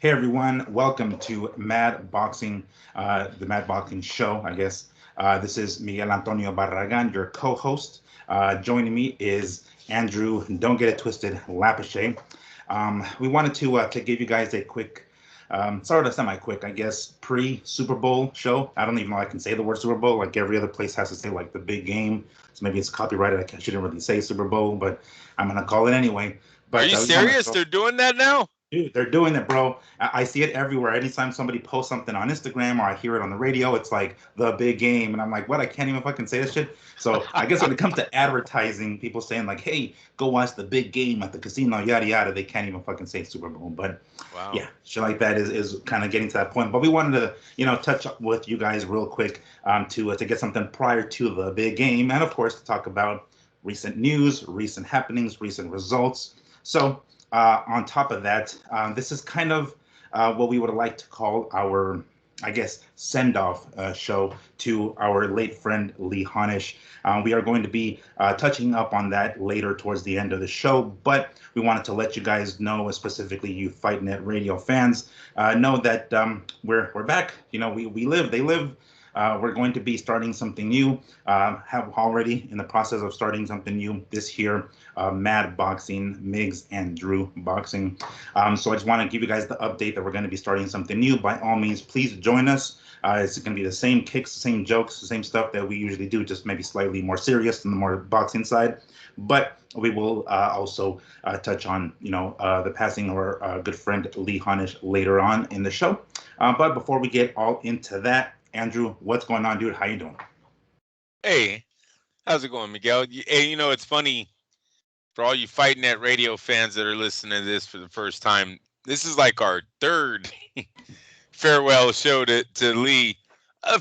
Hey everyone, welcome to Mad Boxing, the Mad Boxing Show, I guess. This is Miguel Antonio Barragan, your co-host. Joining me is Andrew, don't get it twisted, Lapachet. We wanted to give you guys a quick, sort of semi-quick, I guess, pre-Super Bowl show. I don't even know if I can say the word Super Bowl. Like every other place has to say like the big game. So maybe it's copyrighted. I shouldn't really say Super Bowl, but I'm gonna call it anyway. Are But you we want to serious? show. They're doing that now? Dude, they're doing it, bro. I see it everywhere. Anytime somebody posts something on Instagram or I hear it on the radio, it's like the big game. And I'm like, what? I can't even fucking say this shit. So I guess when it comes to advertising, people saying like, hey, go watch the big game at the casino, yada yada, they can't even fucking say Super Bowl. But Wow. yeah, shit like that is kind of getting to that point. But we wanted to, touch up with you guys real quick to get something prior to the big game. And of course, to talk about recent news, recent happenings, recent results. So on top of that, this is kind of what we would like to call our, I guess, send off show to our late friend Lee Honish. We are going to be touching up on that later towards the end of the show, but we wanted to let you guys know, specifically you Fight Net Radio fans, know that we're back. We live, they live. We're going to be starting something new. Have already in the process of starting something new this year. Mad Boxing, Miggs and Drew Boxing. So I just want to give you guys the update that we're going to be starting something new. By all means, please join us. It's going to be the same kicks, the same jokes, the same stuff that we usually do, just maybe slightly more serious than the more boxing side. But we will also touch on, the passing of our good friend Lee Honish later on in the show. But before we get all into that, Andrew, what's going on, dude? How you doing? Hey, how's it going, Miguel? Hey, it's funny for all you Fighting Net Radio fans that are listening to this for the first time. This is like our third farewell show to Lee.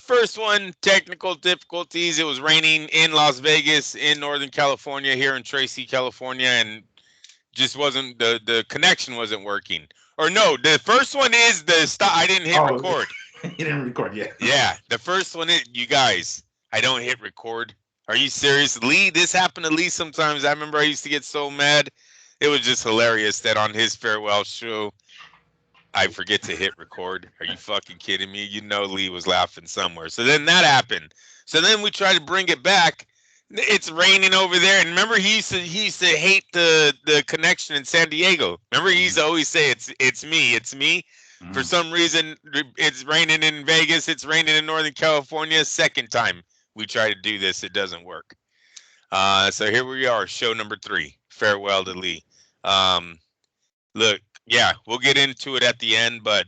First one, technical difficulties. It was raining in Las Vegas, in Northern California, here in Tracy, California, and just wasn't the connection wasn't working. Or no, the first one is the stop. I didn't hit Oh, record. you didn't record yet. Yeah, the first one is you guys. I don't hit record. Are you serious, Lee? This happened to Lee sometimes. I remember I used to get so mad. It was just hilarious that on his farewell show, I forget to hit record. Are you fucking kidding me? Lee was laughing somewhere. So then that happened. So then we tried to bring it back. It's raining over there, and remember he used to hate the connection in San Diego. Remember he used to always say it's me. For Mm. some reason, it's raining in Vegas. It's raining in Northern California. Second time we try to do this, it doesn't work. So here we are, show number 3. Farewell to Lee. Um, Look, yeah, we'll get into it at the end, but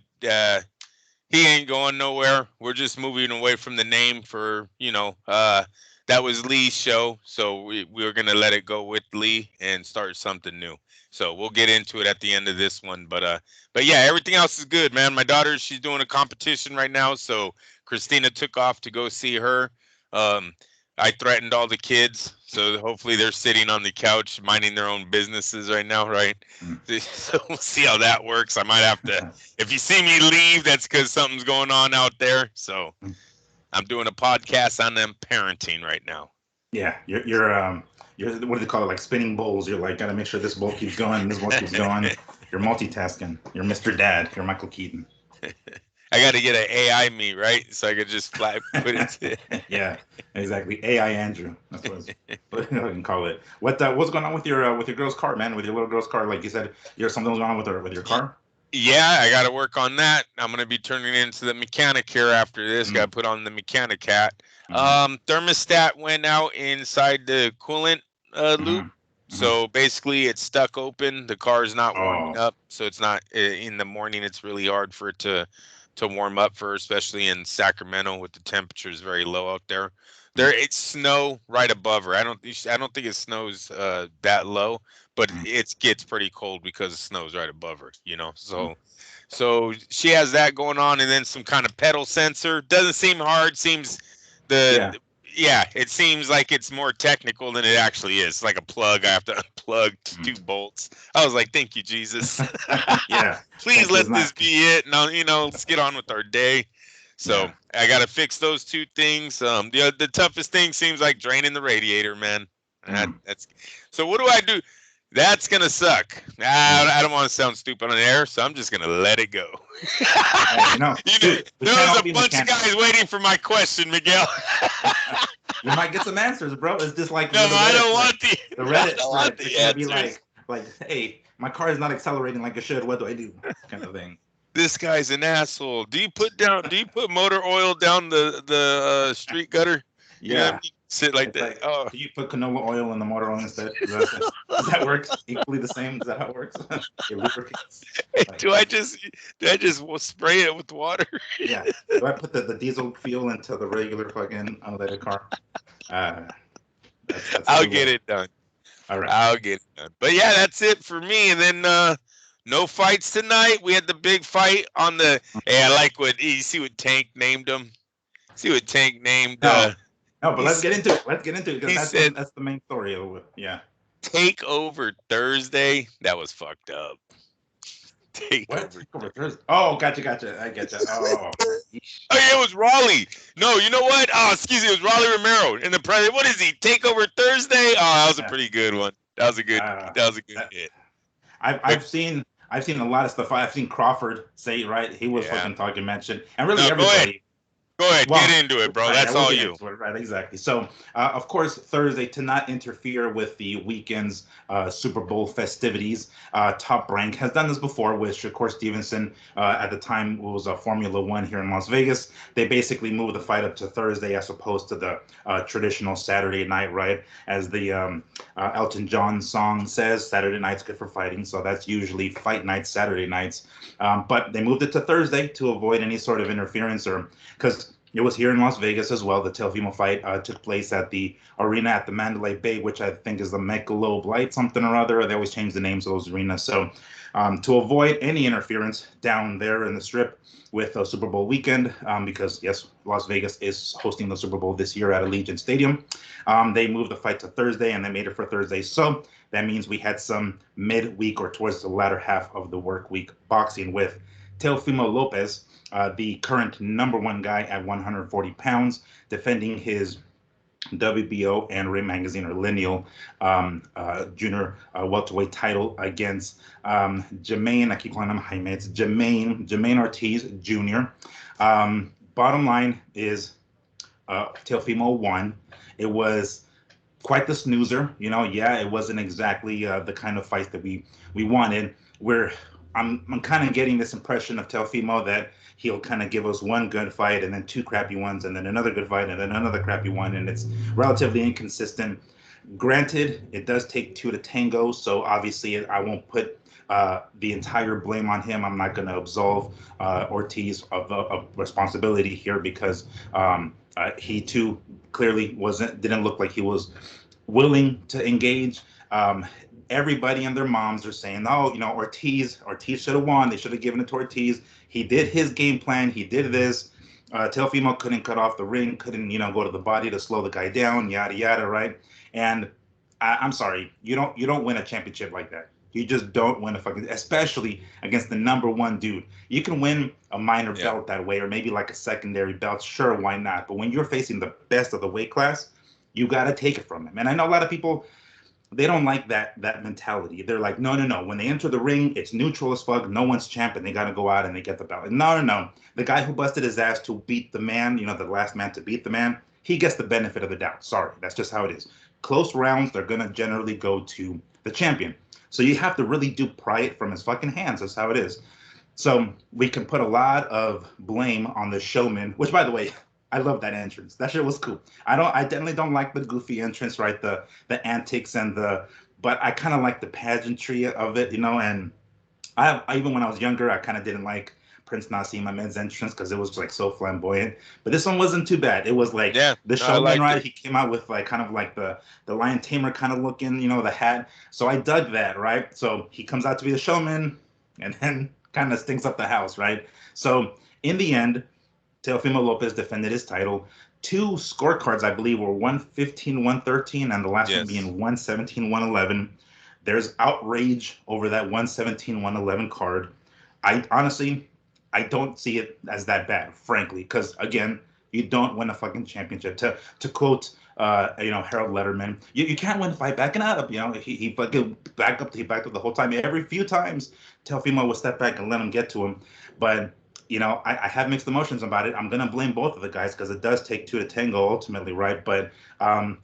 he ain't going nowhere. We're just moving away from the name for, that was Lee's show. So we're going to let it go with Lee and start something new. So we'll get into it at the end of this one. But yeah, everything else is good, man. My daughter, she's doing a competition right now. So Christina took off to go see her. Um, I threatened all the kids. So hopefully they're sitting on the couch minding their own businesses right now, right? Mm. So we'll see how that works. I might have to, if you see me leave, that's because something's going on out there. So I'm doing a podcast on them parenting right now. Yeah, you're what do they call it? Like spinning bowls. You're like, gotta make sure this bowl keeps going, and this bowl keeps going. You're multitasking. You're Mr. Dad. You're Michael Keaton. I got to get an AI me, right? So I could just put it to. Yeah, exactly. AI Andrew. That's what I can call it. What's going on with your girl's car, man? With your little girl's car? Like you said, you're something going on with your car. Yeah, I got to work on that. I'm going to be turning into the mechanic here after this. Got Mm. to put on the mechanic hat. Mm-hmm. Thermostat went out inside the coolant loop. Mm-hmm. Mm-hmm. So basically, it's stuck open. The car is not warming Oh. up. So it's not in the morning. It's really hard for it to warm up for, especially in Sacramento with the temperatures very low out there. Mm. It's snow right above her. I don't think it snows that low, but Mm. it gets pretty cold because the snow's right above her. Mm. So she has that going on, and then some kind of pedal sensor. Doesn't seem hard. Seems the Yeah. yeah, it seems like it's more technical than it actually is. It's like a plug. I have to unplug Mm. 2 bolts. I was like, "Thank you, Jesus. Yeah. Please Thankfully, it's let this not. be it." Now, let's get on with our day. So Yeah. I got to fix those 2 things. The toughest thing seems like draining the radiator, man. Mm. That's so. What do I do? That's gonna suck. I don't want to sound stupid on air, so I'm just gonna let it go. Hey, you know, dude, we There can't was all a be bunch of mechanics. guys waiting for my question, Miguel. You might get some answers, bro. It's just like No, the I Reddit don't thread. want the. The I Reddit don't want thread. It's the gonna be answers. like, hey, my car is not accelerating like it should. What do I do? Kind of thing. This guy's an asshole. Do you put down? Do you put motor oil down the street gutter? You know what I Yeah. mean? Sit like It's that. like, Oh, do you put canola oil in the motor oil instead? Does that work equally the same? Is that how it works? It lubricates. Like, do I just spray it with water? yeah. Do I put the diesel fuel into the regular fucking unleaded car? Uh, that's a I'll good get one. it done. All right. I'll get it done. But yeah, that's it for me. And then no fights tonight. We had the big fight on the. Hey, I like what you see what Tank named him. See what Tank named. No, no, but He let's get said into it. Let's get into it because he said that's the main story of it. Yeah. take over Thursday. That was fucked up. Take What? over. Takeover Thursday? Oh, gotcha. I get you. Oh, yeesh. Oh yeah, it was Raleigh. No, you know what? Oh, excuse me, it was Raleigh Romero in the president. What is he? Take over Thursday? Oh, that was a Yeah. pretty good one. That was a good. Uh, That was a good that, hit. I've But I've seen I've seen a lot of stuff. I've seen Crawford say it, right. He was yeah. fucking talking mention, and really No, go ahead. everybody. Go ahead. Get Well, into it, bro. right, yeah, That's we'll all get you. into it, right? Exactly. So, of course, Thursday to not interfere with the weekend's Super Bowl festivities. Top Rank has done this before, which, of course, Stevenson at the time was a Formula One here in Las Vegas. They basically moved the fight up to Thursday as opposed to the traditional Saturday night, right? As the Elton John song says, Saturday night's good for fighting. So that's usually fight nights, Saturday nights. But they moved it to Thursday to avoid any sort of interference or because it was here in Las Vegas as well. The Teofimo fight took place at the arena at the Mandalay Bay, which I think is the Michelob Light something or other. They always change the names of those arenas. So to avoid any interference down there in the Strip with Super Bowl weekend, because yes, Las Vegas is hosting the Super Bowl this year at Allegiant Stadium, they moved the fight to Thursday and they made it for Thursday. So that means we had some midweek or towards the latter half of the work week boxing with Teofimo Lopez, the current number one guy at 140 pounds, defending his WBO and Ring Magazine or Lineal junior welterweight title against Jermaine. I keep calling him Jaime. It's Jermaine Ortiz Jr. Bottom line is Teofimo won. It was quite the snoozer. You know, yeah, it wasn't exactly the kind of fight that we wanted. Where I'm kind of getting this impression of Teofimo that he'll kind of give us one good fight and then two crappy ones and then another good fight and then another crappy one, and it's relatively inconsistent. Granted, it does take two to tango, so obviously I won't put the entire blame on him. I'm not going to absolve Ortiz of responsibility here because he too clearly didn't look like he was willing to engage. Everybody and their moms are saying, "Oh, you know, Ortiz should have won. They should have given it to Ortiz. He did his game plan. He did this. Teofimo couldn't cut off the ring, couldn't go to the body to slow the guy down, yada yada, right?" And I'm sorry, you don't win a championship like that. You just don't win a fucking, especially against the number one dude. You can win a minor Yeah. belt that way, or maybe like a secondary belt. Sure, why not? But when you're facing the best of the weight class, you got to take it from him. And I know a lot of people, they don't like that mentality. They're like, no. When they enter the ring, it's neutral as fuck. No one's champ, and they got to go out and they get the belt. No. The guy who busted his ass to beat the man, the last man to beat the man, he gets the benefit of the doubt. Sorry, that's just how it is. Close rounds, they're gonna generally go to the champion. So you have to really do pry it from his fucking hands. That's how it is. So we can put a lot of blame on the showman, which, by the way, I love that entrance. That shit was cool. I definitely don't like the goofy entrance, right? The antics but I kind of like the pageantry of it, And even when I was younger, I kind of didn't like Prince Nassim Ahmed's entrance because it was like so flamboyant. But this one wasn't too bad. It was like Yeah. the No, I showman, liked right? it. He came out with like kind of like the lion tamer kind of looking, the hat. So I dug that, right? So he comes out to be the showman, and then kind of stinks up the house, right? So in the end, Teofimo Lopez defended his title. Two scorecards, I believe, were 115, 113, and the last one Yes. being 117, 111. There's outrage over that 117, 111 card. I honestly, I don't see it as that bad, frankly, because again, you don't win a fucking championship. To quote Harold Letterman. You can't win by backing up. He fucking backed up. He backed up the whole time. Every few times, Teofimo would step back and let him get to him. But I have mixed emotions about it. I'm gonna blame both of the guys because it does take two to tango ultimately, right? But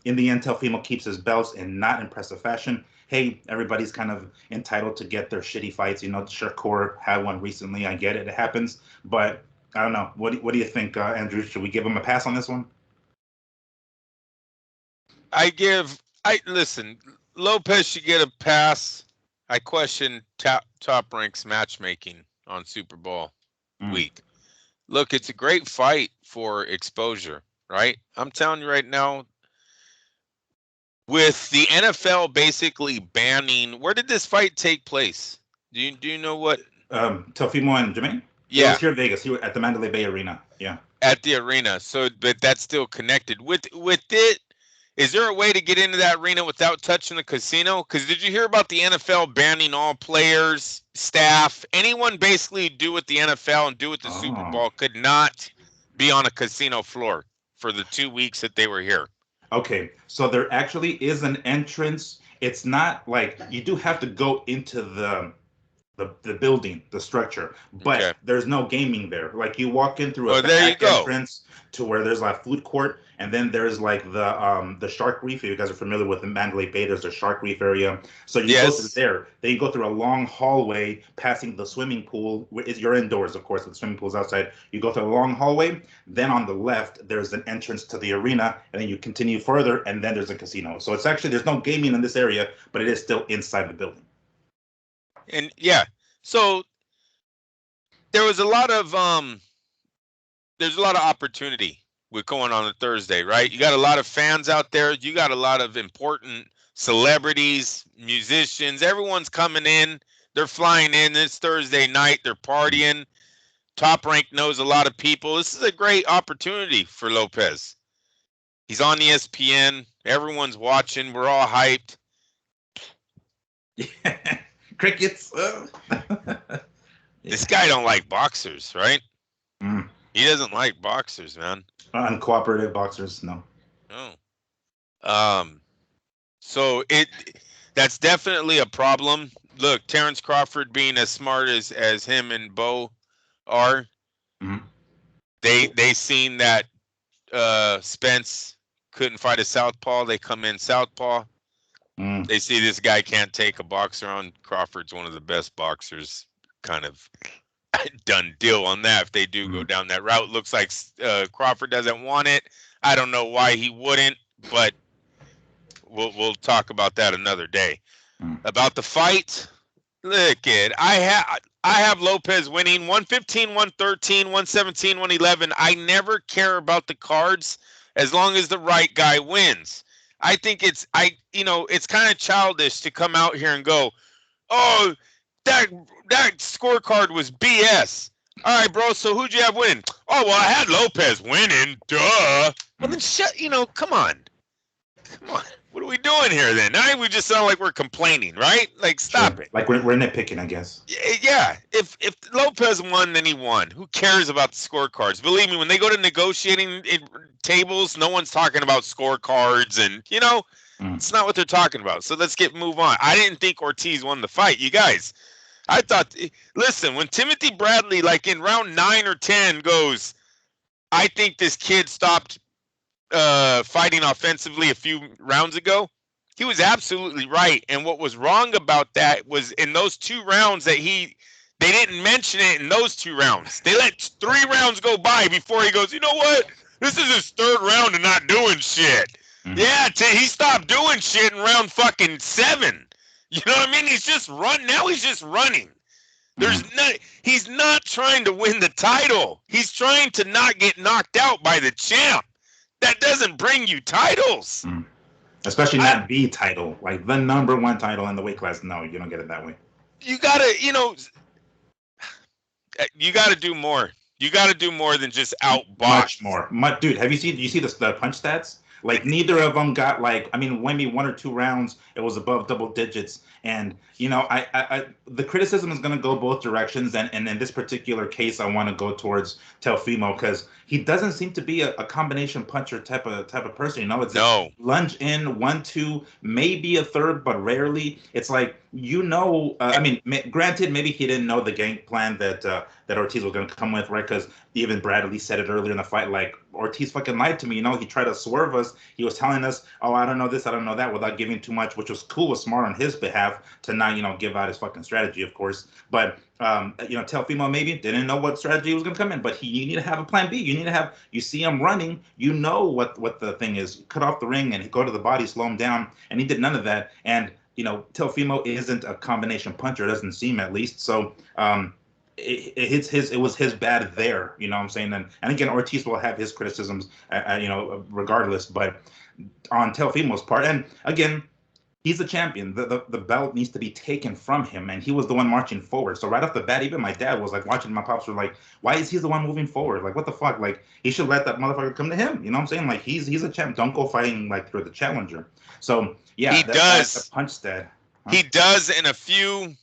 in the end, Teofimo keeps his belts in not impressive fashion. Hey, everybody's kind of entitled to get their shitty fights. Shakur had one recently. I get it. It happens. But I don't know. What do you think, Andrew? Should we give him a pass on this one? Listen, Lopez should get a pass. I question Top Rank's matchmaking on Super Bowl week. Look, it's a great fight for exposure, right? I'm telling you right now, with the NFL basically banning, where did this fight take place? Do you know what? Teofimo and Jermaine? Yeah. It was here in Vegas. He was at the Mandalay Bay Arena. Yeah. At the arena. So, but that's still connected. With it, is there a way to get into that arena without touching the casino? Because did you hear about the NFL banning all players, staff, anyone basically do with the NFL and do with the Super Bowl could not be on a casino floor for the 2 weeks that they were here? Okay, so there actually is an entrance. It's not like you do have to go into the building, the structure, but there's no gaming there. Like you walk in through a back entrance to where there's like food court, and then there's like the Shark Reef. If you guys are familiar with the Mandalay Bay, there's a Shark Reef area. So you go through there. Then you go through a long hallway, passing the swimming pool. You're indoors, of course, but the swimming pool's outside. You go through a long hallway. Then on the left, there's an entrance to the arena, and then you continue further, and then there's a casino. So it's actually there's no gaming in this area, but it is still inside the building. And so there was a lot of there's a lot of opportunity with going on a Thursday, right? You got a lot of fans out there. You got a lot of important celebrities, musicians. Everyone's coming in. They're flying in this Thursday night. They're partying. Top Rank knows a lot of people. This is a great opportunity for Lopez. He's on ESPN. Everyone's watching. We're all hyped. Yeah. Crickets. This guy don't like boxers, right? He doesn't like boxers, man. Uncooperative boxers, no. So that's definitely a problem. Look, Terrence Crawford being as smart as him and Bo are, they seen that Spence couldn't fight a southpaw. They come in southpaw. They see this guy can't take a boxer on. Crawford's one of the best boxers. Kind of done deal on that if they do go down that route. Looks like Crawford doesn't want it. I don't know why he wouldn't, but we'll talk about that another day. About the fight, look, kid, I have Lopez winning 115, 113, 117, 111. I never care about the cards as long as the right guy wins. I think it's kind of childish to come out here and go, oh, that scorecard was BS. All right, bro, so who'd you have winning? Oh, well, I had Lopez winning. Duh. Well, then come on. Come on. What are we doing here then? Now we just sound like we're complaining, right? Like, stop it. Like we're nitpicking, I guess. Yeah. If Lopez won, then he won. Who cares about the scorecards? Believe me, when they go to negotiating tables, no one's talking about scorecards and, it's not what they're talking about. So let's move on. I didn't think Ortiz won the fight. You guys, I thought, listen, when Timothy Bradley, like in round 9 or 10 goes, I think this kid stopped fighting offensively a few rounds ago, he was absolutely right. And what was wrong about that was in those 2 rounds that they didn't mention it in those 2 rounds. They let 3 rounds go by before he goes, you know what? This is his 3rd round of not doing shit. Yeah, he stopped doing shit in round fucking 7. You know what I mean? He's just running. Now he's just running. He's not trying to win the title. He's trying to not get knocked out by the champ. That doesn't bring you titles. Especially not the title, like the number 1 title in the weight class. No, you don't get it that way. You gotta do more. You gotta do more than just outbox. Much more. Dude, you see the punch stats? Like neither of them got like, I mean, maybe 1 or 2 rounds, it was above double digits. And the criticism is going to go both directions. And in this particular case, I want to go towards Teofimo because he doesn't seem to be a combination puncher type of person. It's No. lunge in 1, 2, maybe a third, but rarely. It's like I mean, granted, maybe he didn't know the game plan that Ortiz was going to come with, right? Because even Bradley said it earlier in the fight, like Ortiz fucking lied to me. He tried to swerve us. He was telling us, "Oh, I don't know this, I don't know that," without giving too much, which was cool, was smart on his behalf to not, give out his fucking strategy, of course. But Teofimo maybe didn't know what strategy was going to come in, but you need to have a plan B. You need to have. You see him running, what the thing is. Cut off the ring and go to the body, slow him down, and he did none of that. And Teofimo isn't a combination puncher, it doesn't seem, at least. So it was his bad there. You know what I'm saying? And again, Ortiz will have his criticisms, regardless. But on Teofimo's part, and again, he's the champion. The belt needs to be taken from him, and he was the one marching forward. So right off the bat, even my dad was like watching. My pops were like, "Why is he the one moving forward? Like, what the fuck? Like, he should let that motherfucker come to him." You know what I'm saying? Like, he's a champ. Don't go fighting like through the challenger. So yeah, he does. That punch stat. Huh? He does in a few.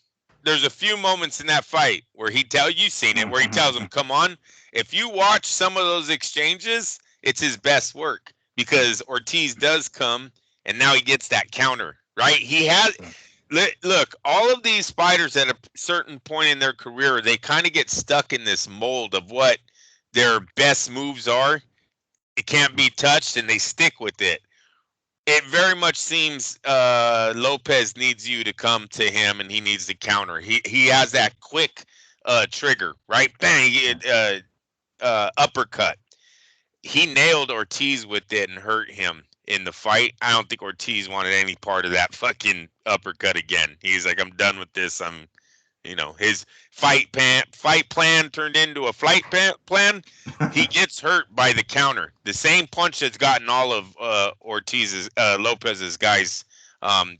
There's a few moments in that fight where he you've seen it, where he tells him, "Come on." If you watch some of those exchanges, it's his best work because Ortiz does come, and now he gets that counter. Right? He has. Look, all of these fighters at a certain point in their career, they kind of get stuck in this mold of what their best moves are. It can't be touched, and they stick with it. It very much seems Lopez needs you to come to him, and he needs to counter. He has that quick trigger, right? Bang, uppercut. He nailed Ortiz with it and hurt him in the fight. I don't think Ortiz wanted any part of that fucking uppercut again. He's like, I'm done with this. His fight plan turned into a flight plan. He gets hurt by the counter. The same punch that's gotten all of Lopez's guys.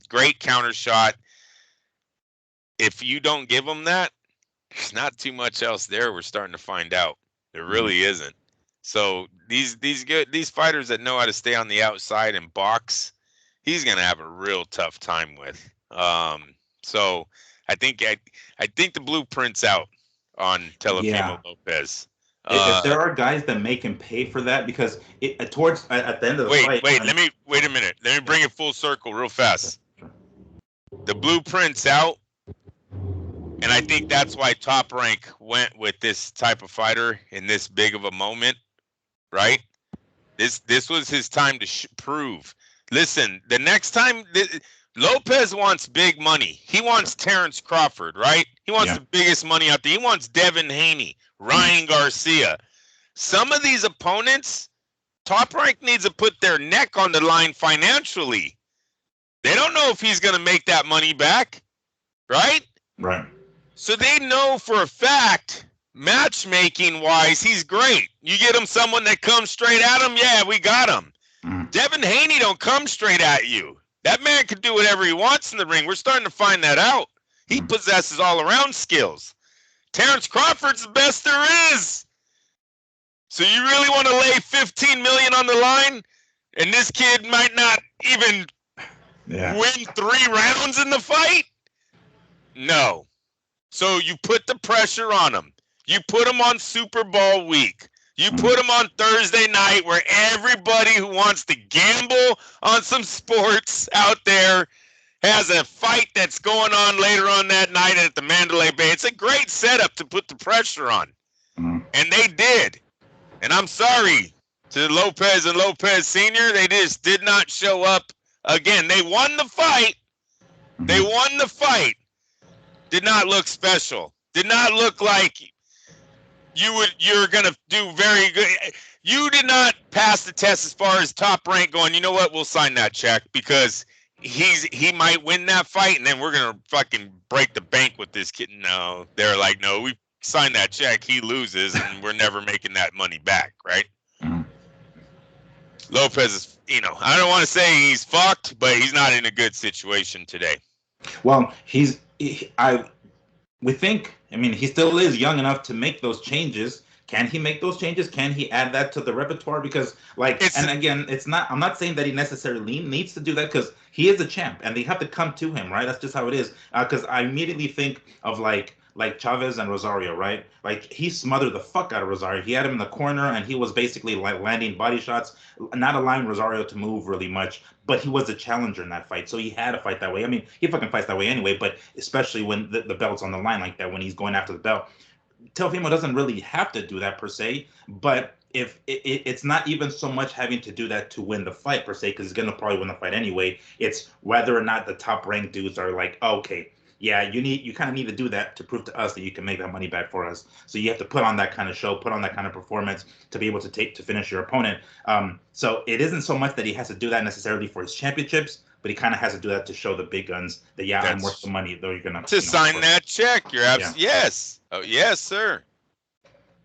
Great counter shot. If you don't give him that, there's not too much else there. We're starting to find out. There really isn't. So these fighters that know how to stay on the outside and box, he's gonna have a real tough time with. So I think the blueprint's out on Teofimo Lopez. If there are guys that make him pay for that, because at the end of the fight. Wait a minute. Let me bring it full circle real fast. The blueprint's out, and I think that's why Top Rank went with this type of fighter in this big of a moment. Right? This was his time to prove. Listen, the next time Lopez wants big money. He wants Terrence Crawford, right? He wants the biggest money out there. He wants Devin Haney, Ryan Garcia. Some of these opponents, Top Rank needs to put their neck on the line financially. They don't know if he's going to make that money back, right? Right. So they know for a fact, matchmaking-wise, he's great. You get him someone that comes straight at him, yeah, we got him. Devin Haney don't come straight at you. That man can do whatever he wants in the ring. We're starting to find that out. He possesses all-around skills. Terrence Crawford's the best there is. So you really want to lay $15 million on the line, and this kid might not even win 3 rounds in the fight? No. So you put the pressure on him. You put him on Super Bowl week. You put him on Thursday night where everybody who wants to gamble on some sports out there has a fight that's going on later on that night at the Mandalay Bay. It's a great setup to put the pressure on. And they did. And I'm sorry to Lopez and Lopez Sr. They just did not show up again. They won the fight. They won the fight. Did not look special. Did not look like you're going to do very good. You did not pass the test as far as Top Rank going, you know what, we'll sign that check because he might win that fight and then we're going to fucking break the bank with this kid. No, they're like, no, we signed that check. He loses and we're never making that money back, right? Lopez is, I don't want to say he's fucked, but he's not in a good situation today. Well, we think, he still is young enough to make those changes. Can he make those changes? Can he add that to the repertoire? Because, like, and again, it's not. I'm not saying that he necessarily needs to do that because he is a champ, and they have to come to him, right? That's just how it is. Because I immediately think of like Chavez and Rosario, right? Like he smothered the fuck out of Rosario. He had him in the corner, and he was basically like landing body shots, not allowing Rosario to move really much. But he was a challenger in that fight, so he had to fight that way. I mean, he fucking fights that way anyway, but especially when the belt's on the line like that, when he's going after the belt. Teofimo doesn't really have to do that per se, but if it's not even so much having to do that to win the fight per se, because he's gonna probably win the fight anyway. It's whether or not the top ranked dudes are like, oh, okay, yeah, you kind of need to do that to prove to us that you can make that money back for us. So you have to put on that kind of show, put on that kind of performance to be able to finish your opponent. So it isn't so much that he has to do that necessarily for his championships, but he kind of has to do that to show the big guns that I'm worth the money. Though you're gonna sign that check. You're absolutely yes. Oh yes, sir.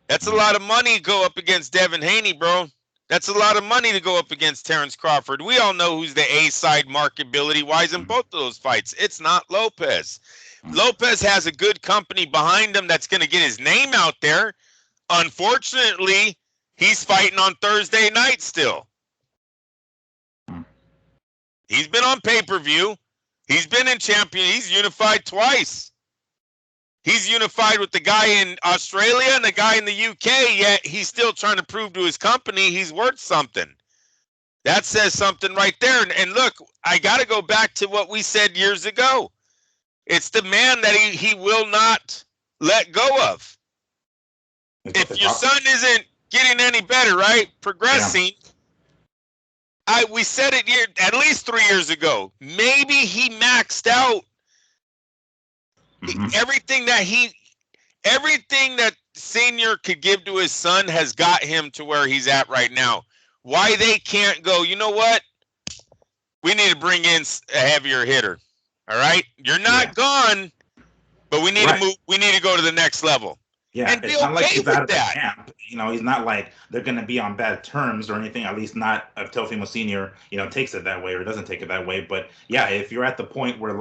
That's a lot of money to go up against Devin Haney, bro. That's a lot of money to go up against Terrence Crawford. We all know who's the A-side marketability-wise in both of those fights. It's not Lopez. Lopez has a good company behind him that's going to get his name out there. Unfortunately, he's fighting on Thursday night still. He's been on pay-per-view. He's been in champion. He's unified twice. He's unified with the guy in Australia and the guy in the UK, yet he's still trying to prove to his company he's worth something. That says something right there. And look, I got to go back to what we said years ago. It's the man that he will not let go of. If your son isn't getting any better, right, progressing, we said it at least 3 years ago. Maybe he maxed out. Everything that Senior could give to his son has got him to where he's at right now. Why they can't go, you know what? We need to bring in a heavier hitter. All right? You're not gone, but we need to move. We need to go to the next level. Yeah, and it's not like he's out of the camp. He's not like they're going to be on bad terms or anything, at least not if Teofimo Sr., takes it that way or doesn't take it that way. But yeah, if you're at the point where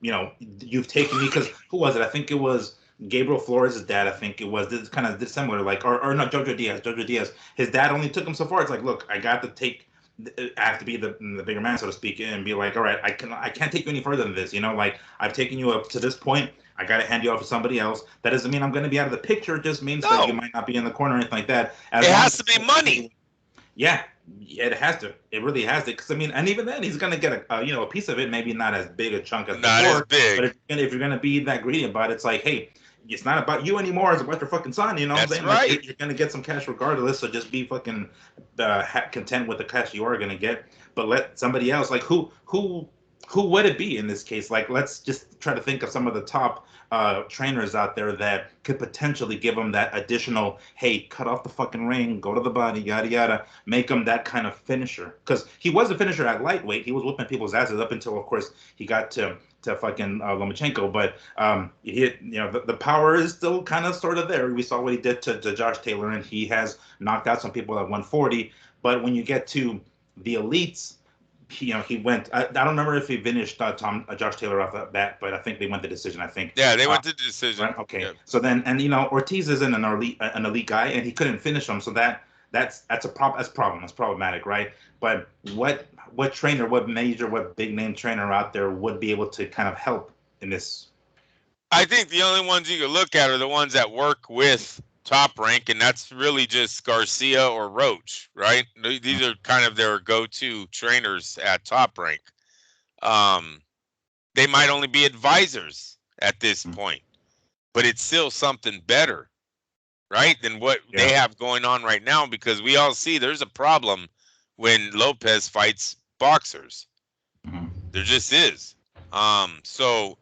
you've taken me, because who was it? I think it was Gabriel Flores' dad. I think it was this kind of similar, like, or no, Jojo Diaz. His dad only took him so far. It's like, look, I got to take, I have to be the bigger man, so to speak, and be like, all right, I can't take you any further than this. Like I've taken you up to this point. I got to hand you off to somebody else. That doesn't mean I'm going to be out of the picture. It just means that you might not be in the corner or anything like that. It has to be money. Yeah, it has to. It really has to. Because and even then, he's going to get a piece of it. Maybe not as big a chunk as not before. As big. But if you're going to be that greedy about it, it's like, hey, it's not about you anymore. It's about your fucking son. You know what I'm saying? Right. Like, you're going to get some cash regardless. So just be fucking content with the cash you are going to get. But let somebody else, like who would it be in this case? Like, let's just try to think of some of the top trainers out there that could potentially give him that additional, hey, cut off the fucking ring, go to the body, yada yada, make him that kind of finisher. Because he was a finisher at lightweight. He was whipping people's asses up until, of course, he got to fucking Lomachenko. But the power is still kind of sort of there. We saw what he did to Josh Taylor, and he has knocked out some people at 140. But when you get to the elites, he went. I don't remember if he finished Josh Taylor off the bat, but I think they went the decision. I think. Yeah, they went the decision. Right? Okay. Yep. So then, and Ortiz isn't an elite guy, and he couldn't finish him. So that's a problem. That's problematic, right? But what trainer, what big name trainer out there would be able to kind of help in this? I think the only ones you could look at are the ones that work with Top Rank, and that's really just Garcia or Roach, right? These are kind of their go-to trainers at Top Rank. They might only be advisors at this point, but it's still something better, right, than what they have going on right now, because we all see there's a problem when Lopez fights boxers. There just is. So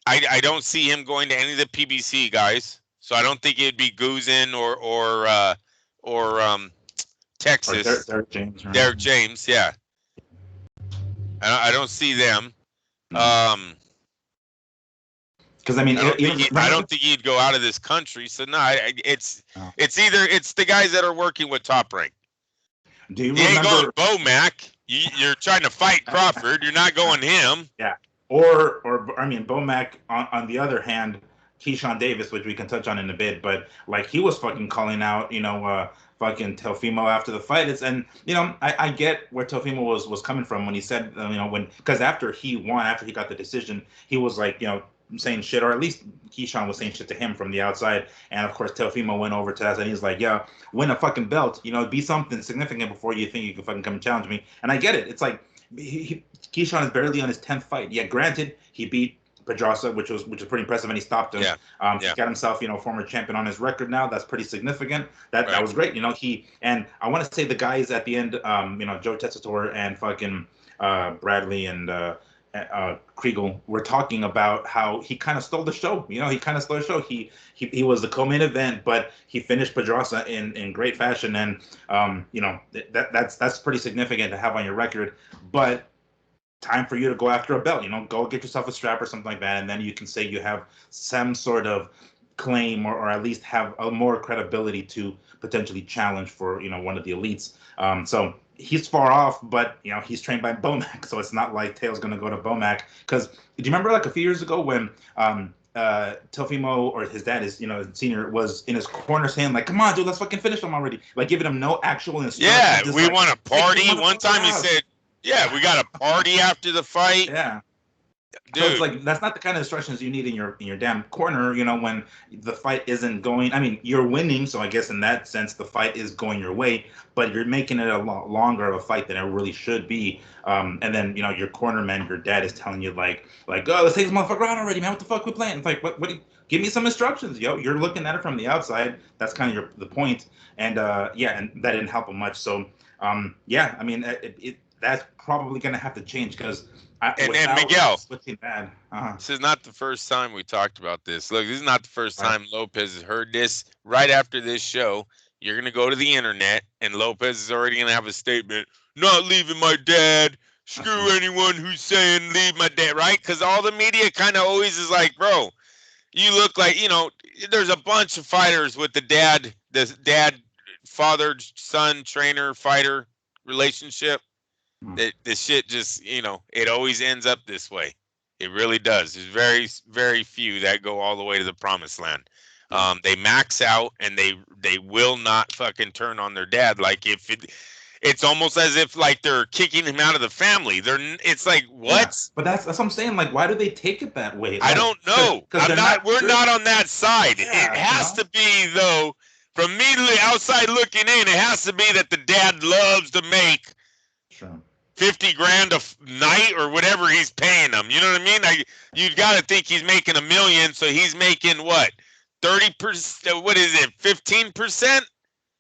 I don't see him going to any of the PBC guys. So I don't think it'd be Guzin or Texas. Derek James. Right? Derek James, yeah. I don't see them. Because I don't think he'd go out of this country. So no, it's the guys that are working with Top Rank. Do you ain't going Bomac. You're trying to fight Crawford. You're not going him. Yeah. Or Bomac on the other hand Keyshawn Davis, which we can touch on in a bit, but like he was fucking calling out, fucking Teofimo after the fight. I get where Teofimo was coming from when he said, because after he won, after he got the decision, he was like, saying shit, or at least Keyshawn was saying shit to him from the outside. And of course, Teofimo went over to that and he's like, yeah, win a fucking belt, be something significant before you think you can fucking come and challenge me. And I get it. It's like Keyshawn is barely on his 10th fight. Yeah, granted, he beat Pedraza, which is pretty impressive, and he stopped him. He got himself, former champion on his record now. That's pretty significant. That was great. And I want to say the guys at the end, Joe Tessitore and fucking Bradley and Kriegel were talking about how he kind of stole the show. He kind of stole the show. He was the co-main event, but he finished Pedraza in great fashion, and that's pretty significant to have on your record. But time for you to go after a belt, go get yourself a strap or something like that. And then you can say you have some sort of claim or at least have a more credibility to potentially challenge for, one of the elites. So he's far off, but, he's trained by Bomac. So it's not like Teo's going to go to Bomac. Because do you remember like a few years ago when Teofimo or his dad, senior, was in his corner saying like, come on, dude, let's fucking finish him already. Like giving him no actual instructions. Yeah, we want to party. One time he said, yeah, we got a party after the fight. Yeah. Dude. So it's like that's not the kind of instructions you need in your damn corner, when the fight isn't going. I mean, you're winning, so I guess in that sense the fight is going your way, but you're making it a lot longer of a fight than it really should be. And then your cornerman, your dad is telling you like, oh, let's take this motherfucker out already, man. What the fuck we playing? It's like, what? Give me some instructions, yo. You're looking at it from the outside. That's kind of the point. And and that didn't help him much. So I mean, that's probably going to have to change because and Miguel, uh-huh. This is not the first time we talked about this. Look, this is not the first time Lopez has heard this. Right after this show, you're going to go to the internet, and Lopez is already going to have a statement, not leaving my dad, screw anyone who's saying leave my dad, right? Because all the media kind of always is like, bro, you look like, there's a bunch of fighters with the dad, father, son, trainer, fighter relationship. The shit just, it always ends up this way. It really does. There's very, very few that go all the way to the promised land. They max out and they will not fucking turn on their dad. Like it's almost as if like they're kicking him out of the family. It's like, what? Yeah, but that's what I'm saying. Like, why do they take it that way? Like, I don't know. We're not on that side. Yeah, it has to be though, from me outside looking in, it has to be that the dad loves to make 50 grand a night or whatever he's paying them. You know what I mean? Like, you've got to think he's making $1 million. So he's making what? 30%? What is it? 15%?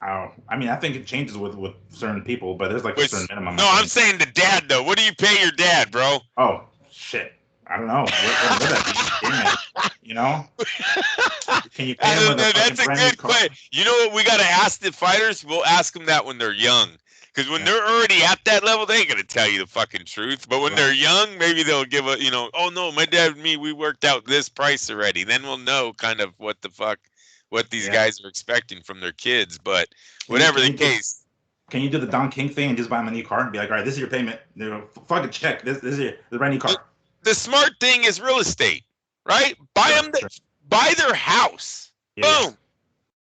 Oh, I mean, I think it changes with certain people, but there's like a certain minimum. No, I'm saying the dad though. What do you pay your dad, bro? Oh, shit. I don't know. What that be? Can you pay him with That's a good question. You know what? We got to ask the fighters. We'll ask them that when they're young. Because when they're already at that level, they ain't going to tell you the fucking truth. But when they're young, maybe they'll give oh, no, my dad and me, we worked out this price already. Then we'll know kind of what these guys are expecting from their kids. But whatever the case. Can you do the Don King thing and just buy them a new car and be like, all right, this is your payment. Fucking check. This is the brand new car. The smart thing is real estate, right? Buy their house. Yeah. Boom.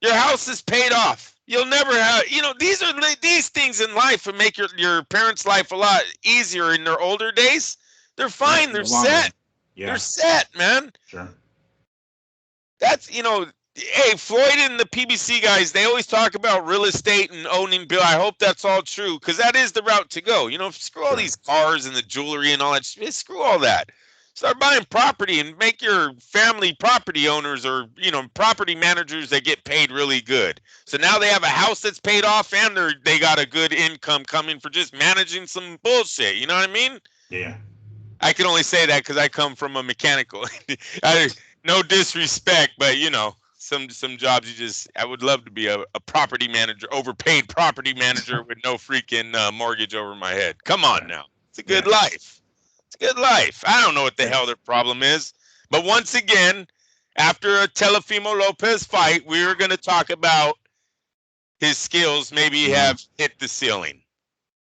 Your house is paid off. You'll never have, these things in life will make your parents' life a lot easier in their older days. They're fine. They're set. Yeah. They're set, man. Sure. That's, hey, Floyd and the PBC guys, they always talk about real estate and owning bill. I hope that's all true because that is the route to go. Screw all these cars and the jewelry and all that shit. Screw all that. Start buying property and make your family property owners or, property managers that get paid really good. So now they have a house that's paid off and they got a good income coming for just managing some bullshit. You know what I mean? Yeah. I can only say that because I come from a mechanical. No disrespect, but, some jobs I would love to be a property manager, overpaid property manager with no freaking mortgage over my head. Come on now. It's a good life. It's a good life. I don't know what the hell their problem is. But once again, after a Teofimo Lopez fight, we're going to talk about his skills maybe have hit the ceiling.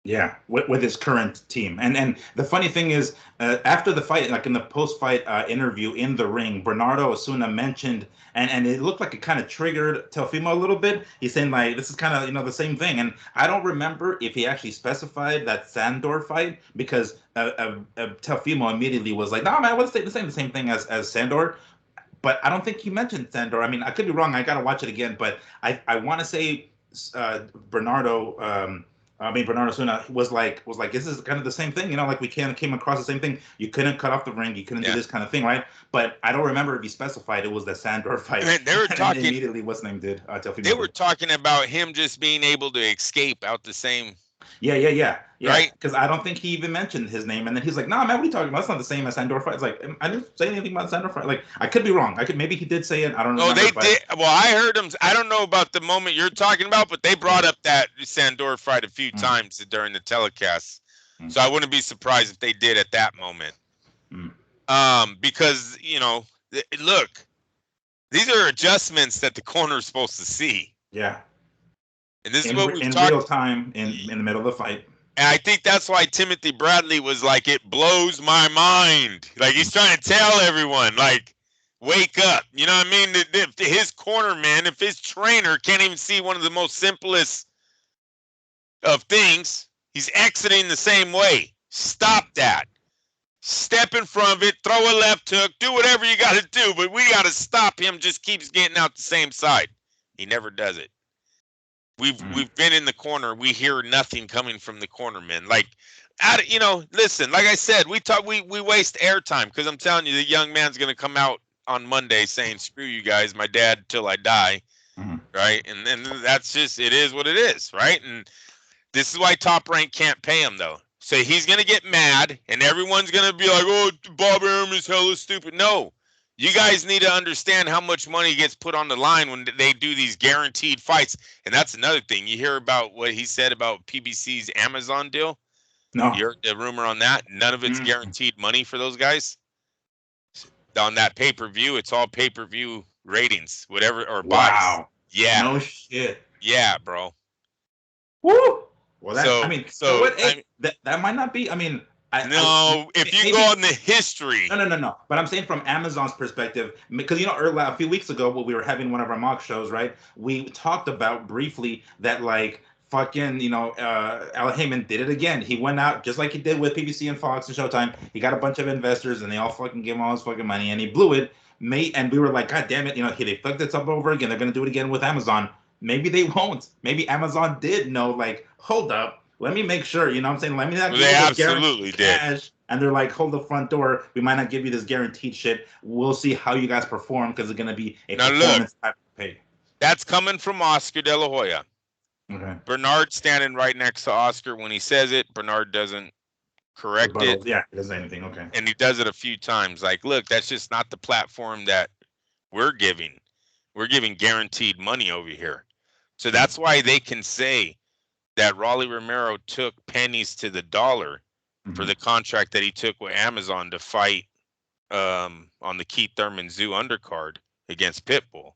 Yeah, with his current team. And the funny thing is, after the fight, like in the post-fight interview in the ring, Bernardo Osuna mentioned, and it looked like it kind of triggered Teofimo a little bit. He's saying like this is kind of the same thing, and I don't remember if he actually specified that Sandor fight because Teofimo immediately was like, "No, man, what's the same thing as Sandor." But I don't think he mentioned Sandor. I mean, I could be wrong. I gotta watch it again, but I want to say Bernardo. Bernardo Suna was like, this is kind of the same thing, like we came across the same thing. You couldn't cut off the ring, you couldn't do this kind of thing, right? But I don't remember if he specified it was the Sandor fight. And they were and talking. Immediately, what's name did? They were talking about him just being able to escape out the same. Yeah. Right? Because I don't think he even mentioned his name, and then he's like, "Nah, man, what are you talking about? That's not the same as Sandor fight." It's like I didn't say anything about Sandor fight. Like I could be wrong. Maybe he did say it. I don't know. Oh, they did. Well, I heard him. I don't know about the moment you're talking about, but they brought up that Sandor fight a few times during the telecast. So I wouldn't be surprised if they did at that moment. Because look, these are adjustments that the corner is supposed to see. Yeah. And this is what we in talked real time in the middle of the fight. And I think that's why Timothy Bradley was like, it blows my mind. Like he's trying to tell everyone, like, wake up. You know what I mean? If his corner man, if his trainer can't even see one of the most simplest of things, he's exiting the same way. Stop that. Step in front of it, throw a left hook, do whatever you got to do, but we got to stop him. Just keeps getting out the same side. He never does it. We've been in the corner. We hear nothing coming from the corner, man. Like, listen. Like I said, we waste airtime because I'm telling you, the young man's gonna come out on Monday saying, "Screw you guys, my dad till I die," right? And then that's just it is what it is, right? And this is why Top Rank can't pay him though. So he's gonna get mad, and everyone's gonna be like, "Oh, Bob Arum is hella stupid." No. You guys need to understand how much money gets put on the line when they do these guaranteed fights. And that's another thing. You hear about what he said about PBC's Amazon deal? No. You heard the rumor on that? None of it's guaranteed money for those guys. On that pay-per-view, it's all pay-per-view ratings, whatever, or buys. Wow. Yeah. No shit. Yeah, bro. Woo! Well, that might not be, if you go on the history. No. But I'm saying from Amazon's perspective, because earlier a few weeks ago when we were having one of our mock shows, right? We talked about briefly that like fucking Al Heyman did it again. He went out just like he did with PBC and Fox and Showtime. He got a bunch of investors and they all fucking gave him all his fucking money and he blew it. And we were like, God damn it, they fucked this up over again. They're gonna do it again with Amazon. Maybe they won't. Maybe Amazon did know, like, hold up, let me make sure, you know what I'm saying? Let me not give they you absolutely cash. Did. And they're like, hold the front door. We might not give you this guaranteed shit. We'll see how you guys perform because it's going to be a performance type of pay. That's coming from Oscar De La Hoya. Okay. Bernard standing right next to Oscar. When he says it, Bernard doesn't correct it. Yeah, he doesn't say anything. Okay. And he does it a few times. Like, look, that's just not the platform that we're giving. We're giving guaranteed money over here. So that's why they can say that Rolly Romero took pennies to the dollar for the contract that he took with Amazon to fight on the Keith Thurman Zoo undercard against Pitbull.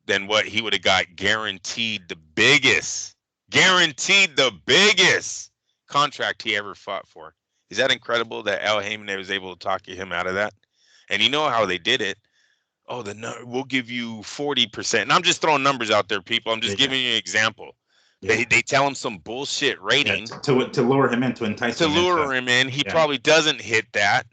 Then what he would have got guaranteed the biggest contract he ever fought for. Is that incredible that Al Heyman was able to talk him out of that? And you know how they did it. Oh, we'll give you 40%. And I'm just throwing numbers out there, people. I'm just giving you an example. Yeah. They tell him some bullshit rating to lure him in, to entice him. To lure him in. He probably doesn't hit that.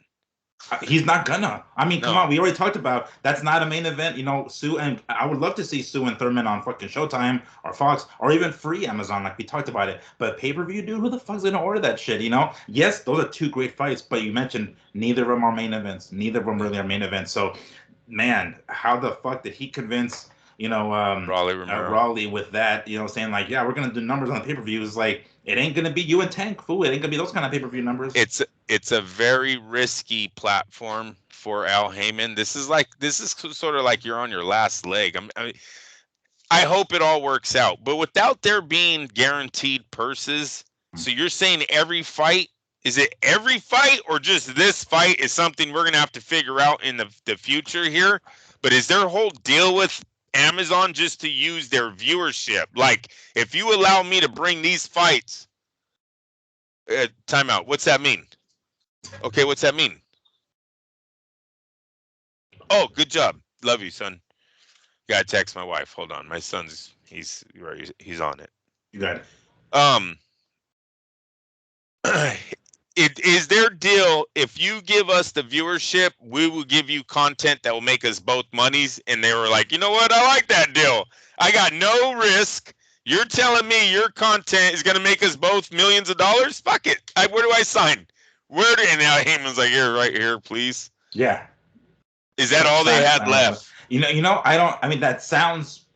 He's not gonna. Come on. We already talked about that's not a main event. Sue, and I would love to see Sue and Thurman on fucking Showtime or Fox or even free Amazon, like we talked about it. But pay-per-view, dude, who the fuck's gonna order that shit? Yes, those are two great fights, but you mentioned neither of them are main events. Neither of them really are main events. So, man, how the fuck did he convince Raleigh with that? Saying like, yeah, we're gonna do numbers on the pay-per-views. Like, it ain't gonna be you and Tank, fool. It ain't gonna be those kind of pay-per-view numbers. It's a very risky platform for Al Heyman. This is sort of like you're on your last leg. I hope it all works out, but without there being guaranteed purses. So you're saying every fight? Is it every fight or just this fight is something we're gonna have to figure out in the future here? But is their whole deal with Amazon just to use their viewership? Like, if you allow me to bring these fights Timeout. What's that mean? Okay, what's that mean? Oh, good job. Love you, son. Gotta text my wife. Hold on. My son's he's on it. You got it. It is their deal. If you give us the viewership, we will give you content that will make us both monies. And they were like, you know what? I like that deal. I got no risk. You're telling me your content is going to make us both millions of dollars? Fuck it. Where do I sign? And now Heyman's like, here, right here, please. Yeah. Is that all they had left? I mean, that sounds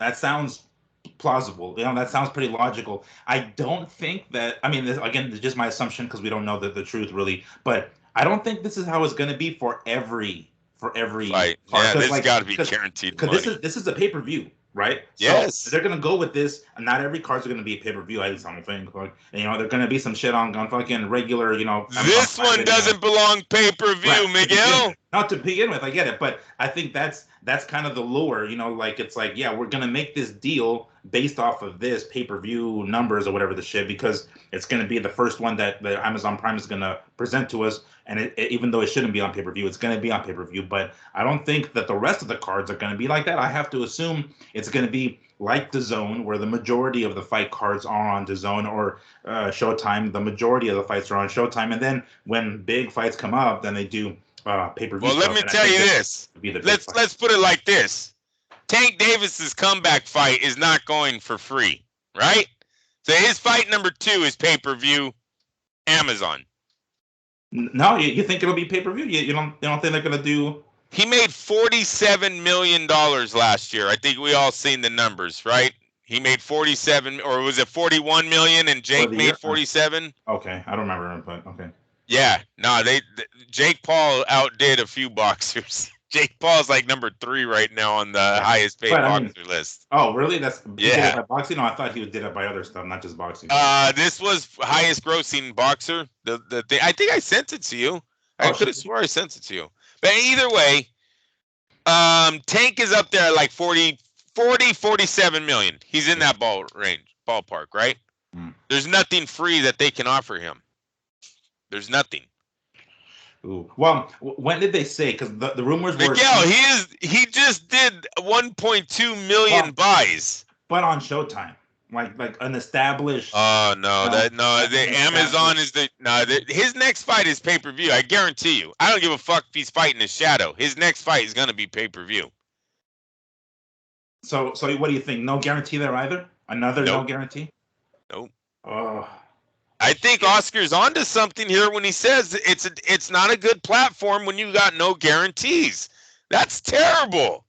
plausible. That sounds pretty logical. I don't think that, I mean, again, it's just my assumption because we don't know the truth really, but I don't think this is how it's going to be for every Right. card. Yeah, this got to be guaranteed money. Because this is a pay-per-view, right? Yes. So they're gonna go with this. Not every card's going to be a pay-per-view. I don't think. Like, they're going to be some shit on fucking regular. This one doesn't belong pay-per-view, right. Miguel. Not to begin with, I get it, but I think that's kind of the lure. Like it's like, yeah, we're going to make this deal based off of this pay-per-view numbers or whatever the shit, because it's going to be the first one that the Amazon Prime is going to present to us. And even though it shouldn't be on pay-per-view, it's going to be on pay-per-view. But I don't think that the rest of the cards are going to be like that. I have to assume it's going to be like DAZN, where the majority of the fight cards are on DAZN, or Showtime. The majority of the fights are on Showtime. And then when big fights come up, then they do pay-per-view. Well, let me tell you this. Let's put it like this. Tank Davis's comeback fight is not going for free, right? So his fight number 2 is pay-per-view, Amazon. No, you think it'll be pay-per-view? You don't think they're gonna do? He made $47 million last year. I think we all seen the numbers, right? He made 47, or was it 41 million, and Jake made 47? Okay, I don't remember, but okay. Yeah, no, Jake Paul outdid a few boxers. Jake Paul's like number 3 right now on the highest paid boxer list. Oh, really? That's yeah. He did it by boxing? No, I thought he did it by other stuff, not just boxing. This was highest grossing boxer. I think I sent it to you. I could have swore I sent it to you. But either way, Tank is up there at like 47 million. He's in that ballpark, right? There's nothing free that they can offer him. There's nothing. Ooh. Well, when did they say? Because the rumors were. Miguel, he just did 1.2 million buys. But on Showtime, like an established. Oh no, Amazon is his next fight is pay-per-view. I guarantee you. I don't give a fuck if he's fighting his shadow. His next fight is gonna be pay-per-view. So what do you think? No guarantee there either. Another no guarantee. Nope. Oh. I think Oscar's onto something here when he says it's not a good platform when you got no guarantees. That's terrible.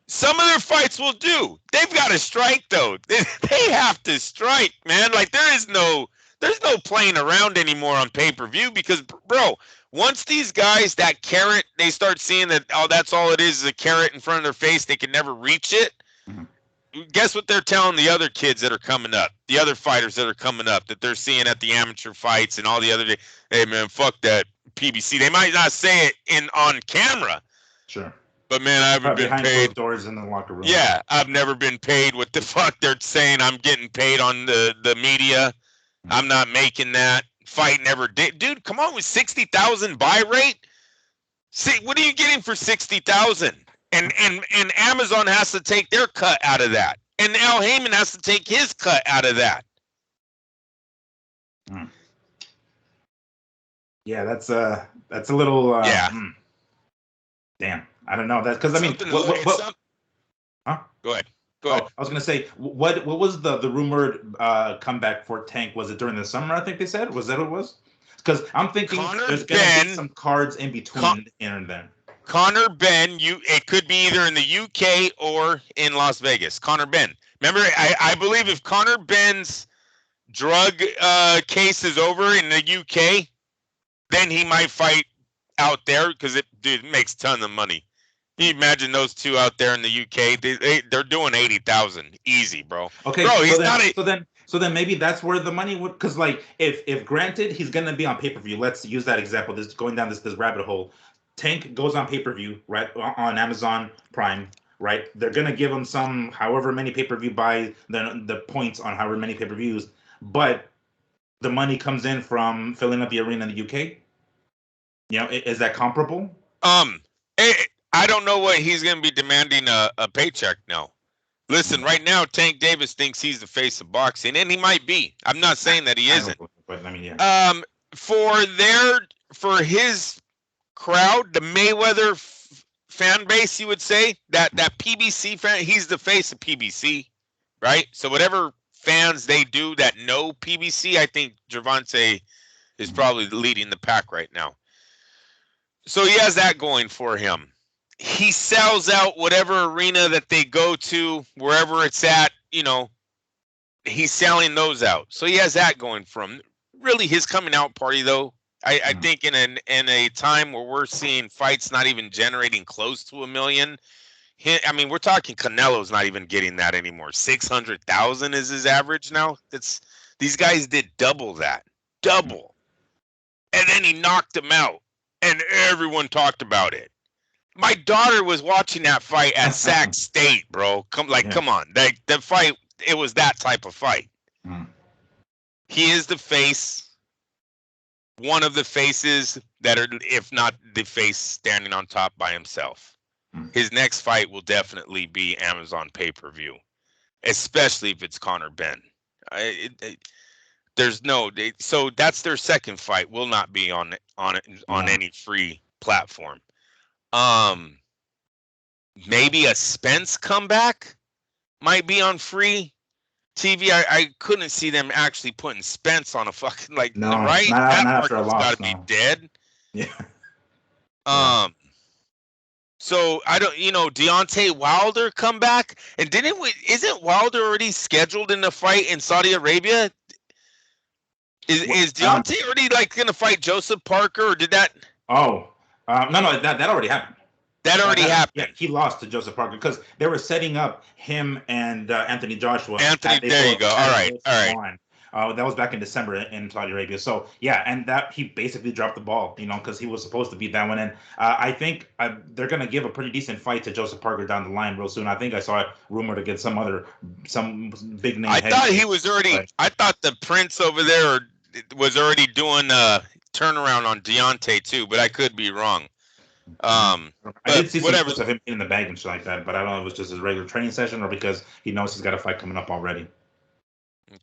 Some of their fights will do. They've got to strike though. They have to strike, man. Like there's no playing around anymore on pay-per-view, because bro, once these guys, that carrot, they start seeing that that's all it is a carrot in front of their face, they can never reach it. Guess what they're telling the other kids that are coming up, the other fighters that are coming up, that they're seeing at the amateur fights and all the other day. Hey man, fuck that PBC. They might not say it on camera. Sure. But man, I haven't been paid. Doors in the locker room. Yeah, I've never been paid what the fuck they're saying. I'm getting paid on the media. I'm not making that. Fight never did. Dude, come on, with 60,000 buy rate. See, what are you getting for 60,000? And Amazon has to take their cut out of that. And Al Heyman has to take his cut out of that. Yeah, that's a little Damn. I don't know. That's because I mean huh? Go ahead. I was gonna say, what was the rumored comeback for Tank? Was it during the summer? I think they said. Was that what it was? Because I'm thinking there's gonna be some cards in between here and then. Conor Benn, it could be either in the UK or in Las Vegas. Conor Benn. Remember, I believe if Conor Benn's drug case is over in the UK, then he might fight out there, because it makes a ton of money. Can you imagine those two out there in the UK? They're doing 80,000 easy, bro. Okay, bro, so then maybe that's where the money would, because like if granted he's gonna be on pay-per-view, let's use that example. This going down this rabbit hole. Tank goes on pay-per-view, right, on Amazon Prime, right? They're gonna give him some however many pay-per-view buy the points on however many pay-per-views, but the money comes in from filling up the arena in the UK? You know, is that comparable? I don't know what he's going to be demanding a paycheck now. Listen, right now, Tank Davis thinks he's the face of boxing, and he might be. I'm not saying that he isn't. But I mean, yeah. For his crowd, the Mayweather fan base, you would say that PBC fan, he's the face of PBC, right? So whatever fans they do that know PBC, I think Gervonta is probably leading the pack right now. So he has that going for him. He sells out whatever arena that they go to, wherever it's at, you know, he's selling those out. So he has that going for him. Really, his coming out party, though, I think in a time where we're seeing fights not even generating close to 1 million, I mean, we're talking Canelo's not even getting that anymore. 600,000 is his average now. These guys did double that. Double. And then he knocked him out. And everyone talked about it. My daughter was watching that fight at Sac State, bro. Come on. The fight, it was that type of fight. He is the face, one of the faces that are, if not the face, standing on top by himself. His next fight will definitely be Amazon pay-per-view, especially if it's Conor Benn. So that's their second fight. Will not be on any free platform. Maybe a Spence comeback might be on free TV. I couldn't see them actually putting Spence on a fucking right. Not after a loss. Got to be dead. Yeah. So I don't, Deontay Wilder come back, and isn't Wilder already scheduled in the fight in Saudi Arabia? Is Deontay already going to fight Joseph Parker, or did that? No, that already happened. That already happened. Yeah, he lost to Joseph Parker because they were setting up him and Anthony Joshua. There you go. All right. That was back in December in Saudi Arabia. So yeah, and that he basically dropped the ball, because he was supposed to beat that one. And I think they're gonna give a pretty decent fight to Joseph Parker down the line real soon. I think I saw a rumor to get some big name. I thought the Prince over there was already doing a turnaround on Deontay too, but I could be wrong. I did see some clips of him in the bag and shit like that, but I don't know if it was just his regular training session or because he knows he's got a fight coming up already.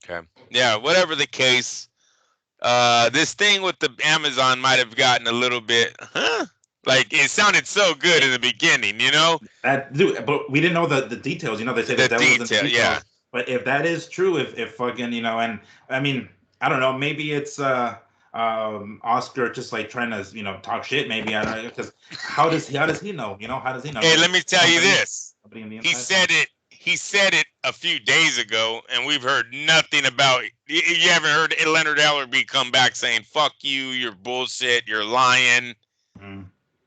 Okay. Yeah, whatever the case, this thing with the Amazon might have gotten a little bit, like it sounded so good in the beginning, but we didn't know the details. They said that wasn't the details. Yeah. But if that is true, if fucking, and I mean, I don't know, maybe it's Oscar just like trying to talk shit. Maybe I don't know, because how does he know? How does he know? Hey, let me tell you this. He said it a few days ago, and we've heard nothing about it. You haven't heard Leonard Ellerbe come back saying, fuck you, you're bullshit, you're lying.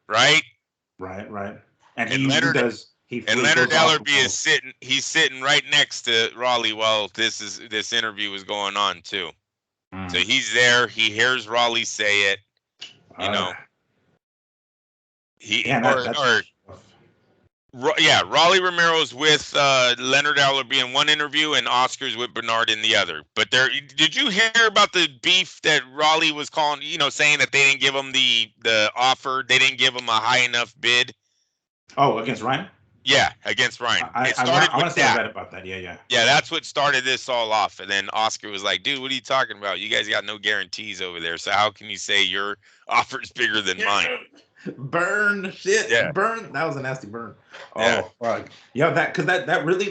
Right? Right. And Leonard Ellerbe is sitting right next to Raleigh while this interview was going on too. So he's there, he hears Raleigh say it, Raleigh Romero's with Leonard Ellerbe in one interview and Oscar's with Bernard in the other. But did you hear about the beef that Raleigh was calling, saying that they didn't give him the offer, they didn't give him a high enough bid? Oh, against Ryan? Yeah, against Ryan. I want to say I read about that. Yeah. Yeah, that's what started this all off. And then Oscar was like, dude, what are you talking about? You guys got no guarantees over there. So how can you say your offer's bigger than mine? Burn shit. Yeah. Burn. That was a nasty burn. Oh, fuck. Yeah, that really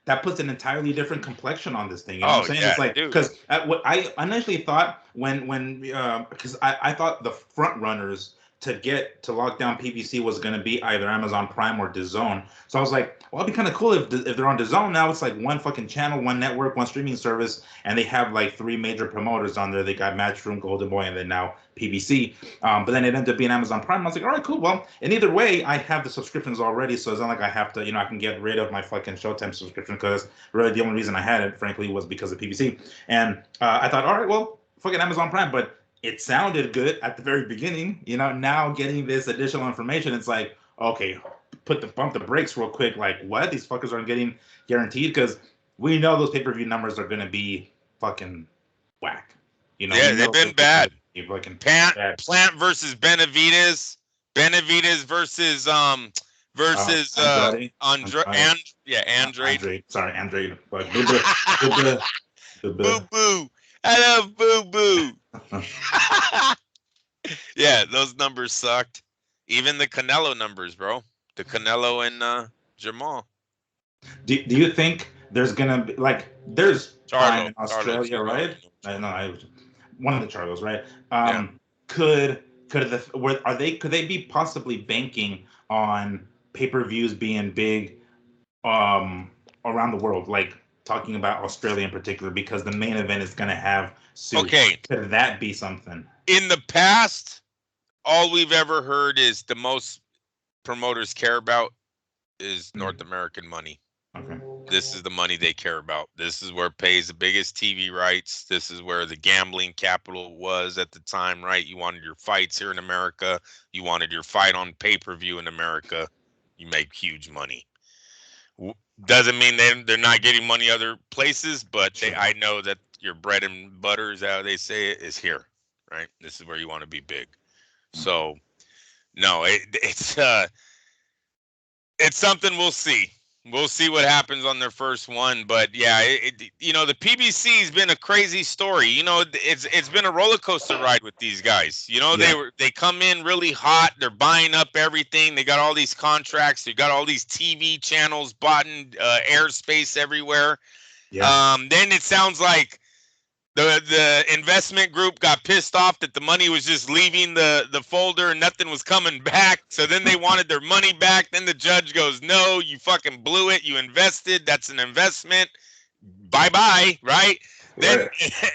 that puts an entirely different complexion on this thing. You know what I'm saying? It's like, because what I initially thought when because I thought the front runners to get to lock down PBC was going to be either Amazon Prime or DAZN. So I was like, well, it'd be kind of cool if they're on DAZN. Now it's like one fucking channel, one network, one streaming service, and they have like 3 major promoters on there. They got Matchroom, Golden Boy, and then now PBC. But then it ended up being Amazon Prime. I was like, all right, cool. Well, and either way, I have the subscriptions already, so it's not like I have to, I can get rid of my fucking Showtime subscription, because really the only reason I had it, frankly, was because of PBC. And I thought, all right, well, fucking Amazon Prime, but it sounded good at the very beginning, now getting this additional information, it's like, okay, bump the brakes real quick. Like, what? These fuckers aren't getting guaranteed? Because we know those pay-per-view numbers are going to be fucking whack. Yeah, they've been bad. Fucking Plant versus Benavidez. Benavidez versus Andrade. Sorry, Andrade. Boo boo. I love boo boo. Yeah, those numbers sucked. Even the Canelo numbers, bro. The Canelo and Jamal. Do you think there's gonna be there's Prime in Australia, right? One of the Charlos, right? Yeah. Could they be possibly banking on pay-per-views being big around the world, like talking about Australia in particular, because the main event is gonna have suits. Okay. Could that be something? In the past, all we've ever heard is the most promoters care about is North American money. Okay. This is the money they care about. This is where it pays the biggest TV rights. This is where the gambling capital was at the time, right? You wanted your fights here in America. You wanted your fight on pay-per-view in America. You make huge money. Doesn't mean they're not getting money other places, but I know that your bread and butter, is how they say it, is here, right? This is where you want to be big. So, no, it's something we'll see. We'll see what happens on their first one, but yeah, the PBC's been a crazy story. It's been a roller coaster ride with these guys. They come in really hot. They're buying up everything. They got all these contracts. They got all these TV channels bought in airspace everywhere. Yeah. Then it sounds like the investment group got pissed off that the money was just leaving the folder and nothing was coming back. So then they wanted their money back. Then the judge goes, no, you fucking blew it. You invested. That's an investment. Bye-bye, right? Then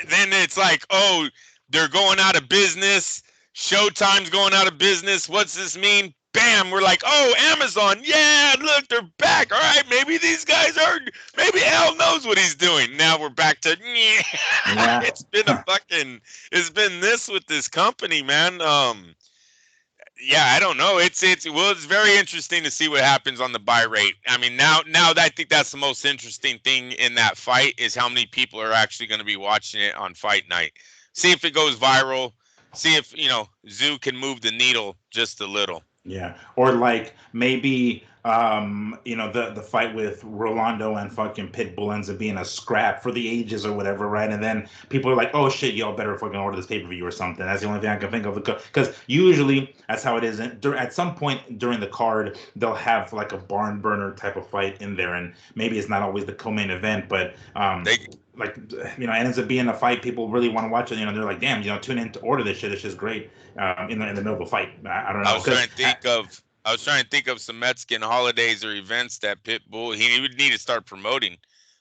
it's like, oh, they're going out of business. Showtime's going out of business. What's this mean? Bam, we're like, oh, Amazon, yeah, look, they're back. All right, maybe these guys maybe Al knows what he's doing. Now we're back to, yeah. It's been this with this company, man. Yeah, I don't know. It's very interesting to see what happens on the buy rate. I mean, now I think that's the most interesting thing in that fight is how many people are actually going to be watching it on fight night. See if it goes viral. See if, Zoo can move the needle just a little. Yeah, or maybe the fight with Rolando and fucking Pitbull ends up being a scrap for the ages or whatever, right? And then people are like, oh shit, y'all better fucking order this pay-per-view or something. That's the only thing I can think of, because usually that's how it is. At some point during the card, they'll have like a barn burner type of fight in there, and maybe it's not always the co-main event, but it ends up being a fight people really want to watch it. They're like, damn, tune in to order this shit. It's just great in the middle of a fight. I don't know. I was trying to think of some Mexican holidays or events that Pitbull he would need to start promoting.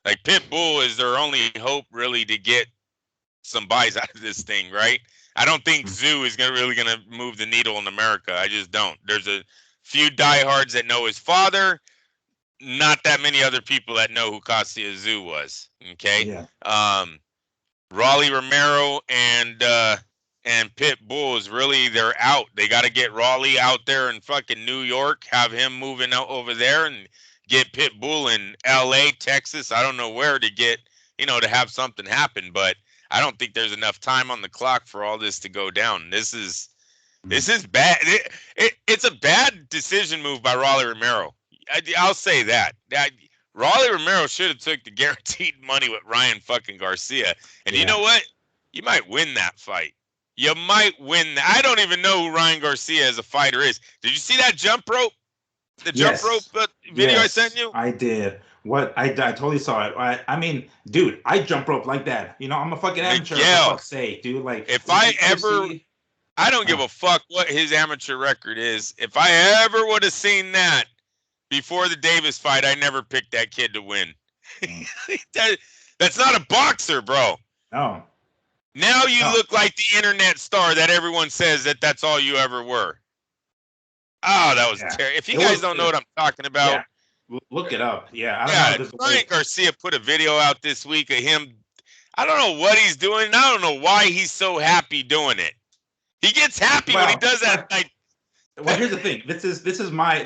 Like Pitbull is their only hope really to get some buys out of this thing, right? I don't think Zoo is really gonna move the needle in America. I just don't. There's a few diehards that know his father. Not that many other people that know who Cassia Zoo was. Okay. Yeah. Raleigh Romero and Pitbull is really, they're out. They got to get Raleigh out there in fucking New York, have him moving out over there, and get Pitbull in LA, Texas. I don't know where to get, to have something happen, but I don't think there's enough time on the clock for all this to go down. This is bad. It's a bad decision move by Raleigh Romero. I'll say that. Raleigh Romero should have took the guaranteed money with Ryan fucking Garcia. And You know what? You might win that fight. You might win. I don't even know who Ryan Garcia as a fighter is. Did you see that jump rope? The jump rope video I sent you? I did. What? I totally saw it. I mean, dude, I jump rope like that. I'm a fucking amateur. For fuck's sake, dude. Like, if I don't give a fuck what his amateur record is. If I ever would have seen that before the Davis fight, I never picked that kid to win. That's not a boxer, bro. No. Now you look like the internet star that everyone says that's all you ever were. Oh, that was terrible. If you guys don't know what I'm talking about, look it up. Yeah, I don't know. Ryan Garcia put a video out this week of him. I don't know what he's doing. I don't know why he's so happy doing it. He gets happy when he does that. Well, here's the thing. This is my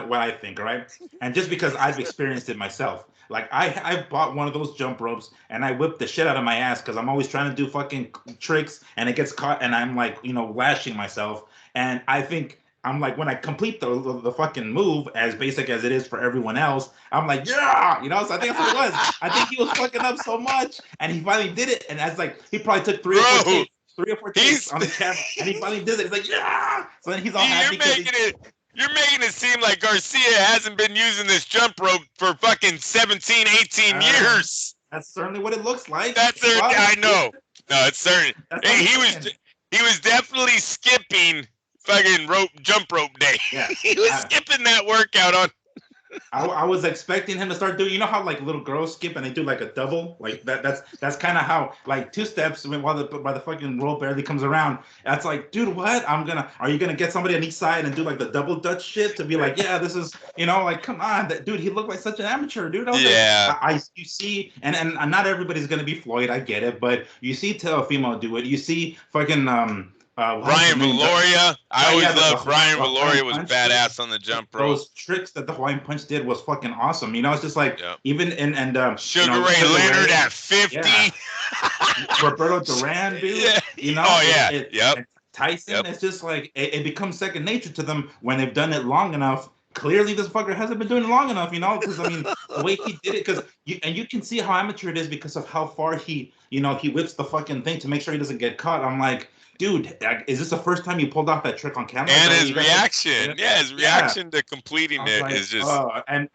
what I think, all right? And just because I've experienced it myself, Like I bought one of those jump ropes and I whipped the shit out of my ass because I'm always trying to do fucking tricks and it gets caught and I'm like, lashing myself. And I think I'm like, when I complete the fucking move, as basic as it is for everyone else, I'm like, yeah, So I think that's what it was. I think he was fucking up so much, and he finally did it. And that's like, he probably took three or four takes on the camera, and he finally did it. He's like, yeah. So then he's all happy. You're making it seem like Garcia hasn't been using this jump rope for fucking 17, 18 years. That's certainly what it looks like. I know. No, it's certain. He was definitely skipping fucking jump rope day. Yeah. He was skipping that workout on. I was expecting him to start doing, how like little girls skip and they do like a double, like that's kind of how, like, two steps while the fucking rope barely comes around. That's like, dude, what? Are you gonna get somebody on each side and do like the double Dutch shit to be like, yeah, this is, like, come on, dude, he looked like such an amateur, dude. You see, and not everybody's gonna be Floyd, I get it, but you see Teofimo do it. You see fucking Brian Valoria. I always loved Brian Valoria. Was badass on the jump rope. Those tricks that the Hawaiian Punch did was fucking awesome. It's just like, even Sugar Ray Leonard at 50. Yeah. Roberto Duran, dude. Yeah. Tyson. It's just like it becomes second nature to them when they've done it long enough. Clearly, this fucker hasn't been doing it long enough, because the way he did it, because you can see how amateur it is because of how far he whips the fucking thing to make sure he doesn't get caught. I'm like, dude, is this the first time you pulled off that trick on camera? And his reaction, his reaction to completing it is just. And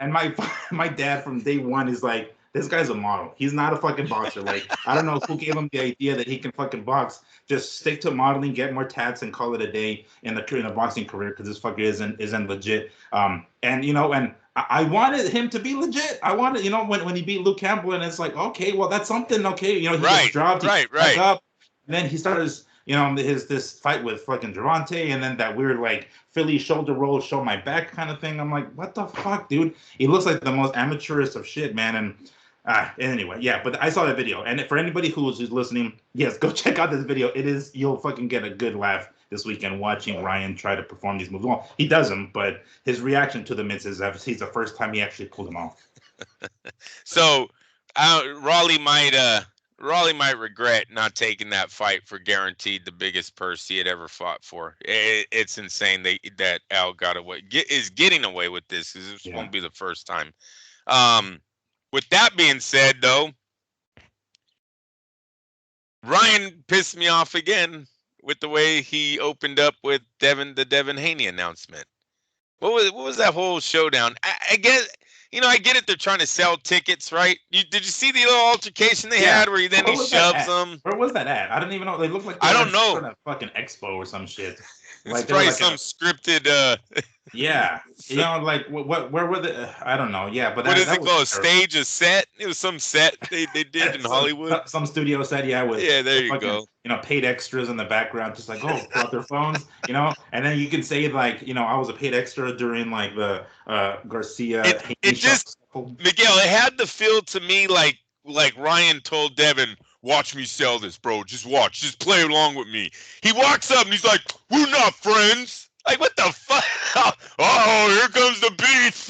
my dad from day one is like, this guy's a model. He's not a fucking boxer. Like, I don't know who gave him the idea that he can fucking box. Just stick to modeling, get more tats, and call it a day in the boxing career, because this fucker isn't legit. And I wanted him to be legit. I wanted, when he beat Luke Campbell, and it's like, okay, well, that's something. Okay, he gets dropped, he up, and then he started this fight with fucking Durante, and then that weird like Philly shoulder roll, show my back kind of thing. I'm like, what the fuck, dude? He looks like the most amateurist of shit, man. And anyway, yeah. But I saw that video, and for anybody who's listening, yes, go check out this video. You'll fucking get a good laugh this weekend watching Ryan try to perform these moves. Well, he does them, but his reaction to them is he's the first time he actually pulled them off. So Raleigh might regret not taking that fight for guaranteed the biggest purse he had ever fought for. It's insane that Al is getting away with this, because this won't be the first time. With that being said, though, Ryan pissed me off again with the way he opened up with the Devin Haney announcement. What was that whole showdown? I guess. I get it. They're trying to sell tickets, right? Did you see the little altercation they had where he shoves them? Where was that at? I don't even know. They look like I don't know. A fucking expo or some shit. It's probably like some scripted. Yeah, like what? Where were the? I don't know. Yeah, but what is it called? Stage, a set? It was some set they did in Hollywood. Some studio set, yeah. There you go. Paid extras in the background, just like pull out their phones, and then you can say like, I was a paid extra during like the Garcia. It just Miguel. It had the feel to me like Ryan told Devin, watch me sell this, bro. Just watch. Just play along with me. He walks up and he's like, we're not friends. Like, what the fuck? Oh, here comes the beef.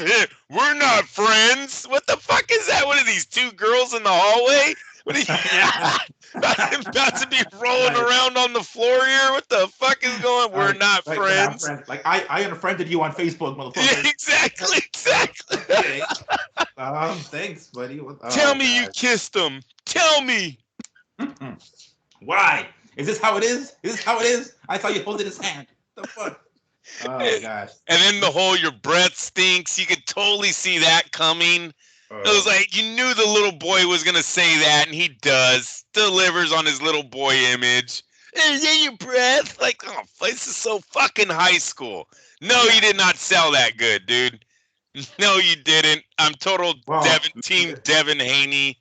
We're not friends. What the fuck is that? What are these two girls in the hallway? What are you about to be rolling around on the floor here? What the fuck is going on? We're not friends. Like, I unfriended you on Facebook, motherfucker. Yeah, exactly. Okay. Thanks, buddy. Tell me you kissed him. Tell me. Why? Is this how it is? Is this how it is? I thought you holding his hand. What the fuck? Oh gosh. And then the whole your breath stinks. You could totally see that coming. It was like you knew the little boy was gonna say that, and he does. Delivers on his little boy image. Is that your breath? Like, oh, this is so fucking high school. No, you did not sell that good, dude. No, you didn't. I'm total team Devin Haney.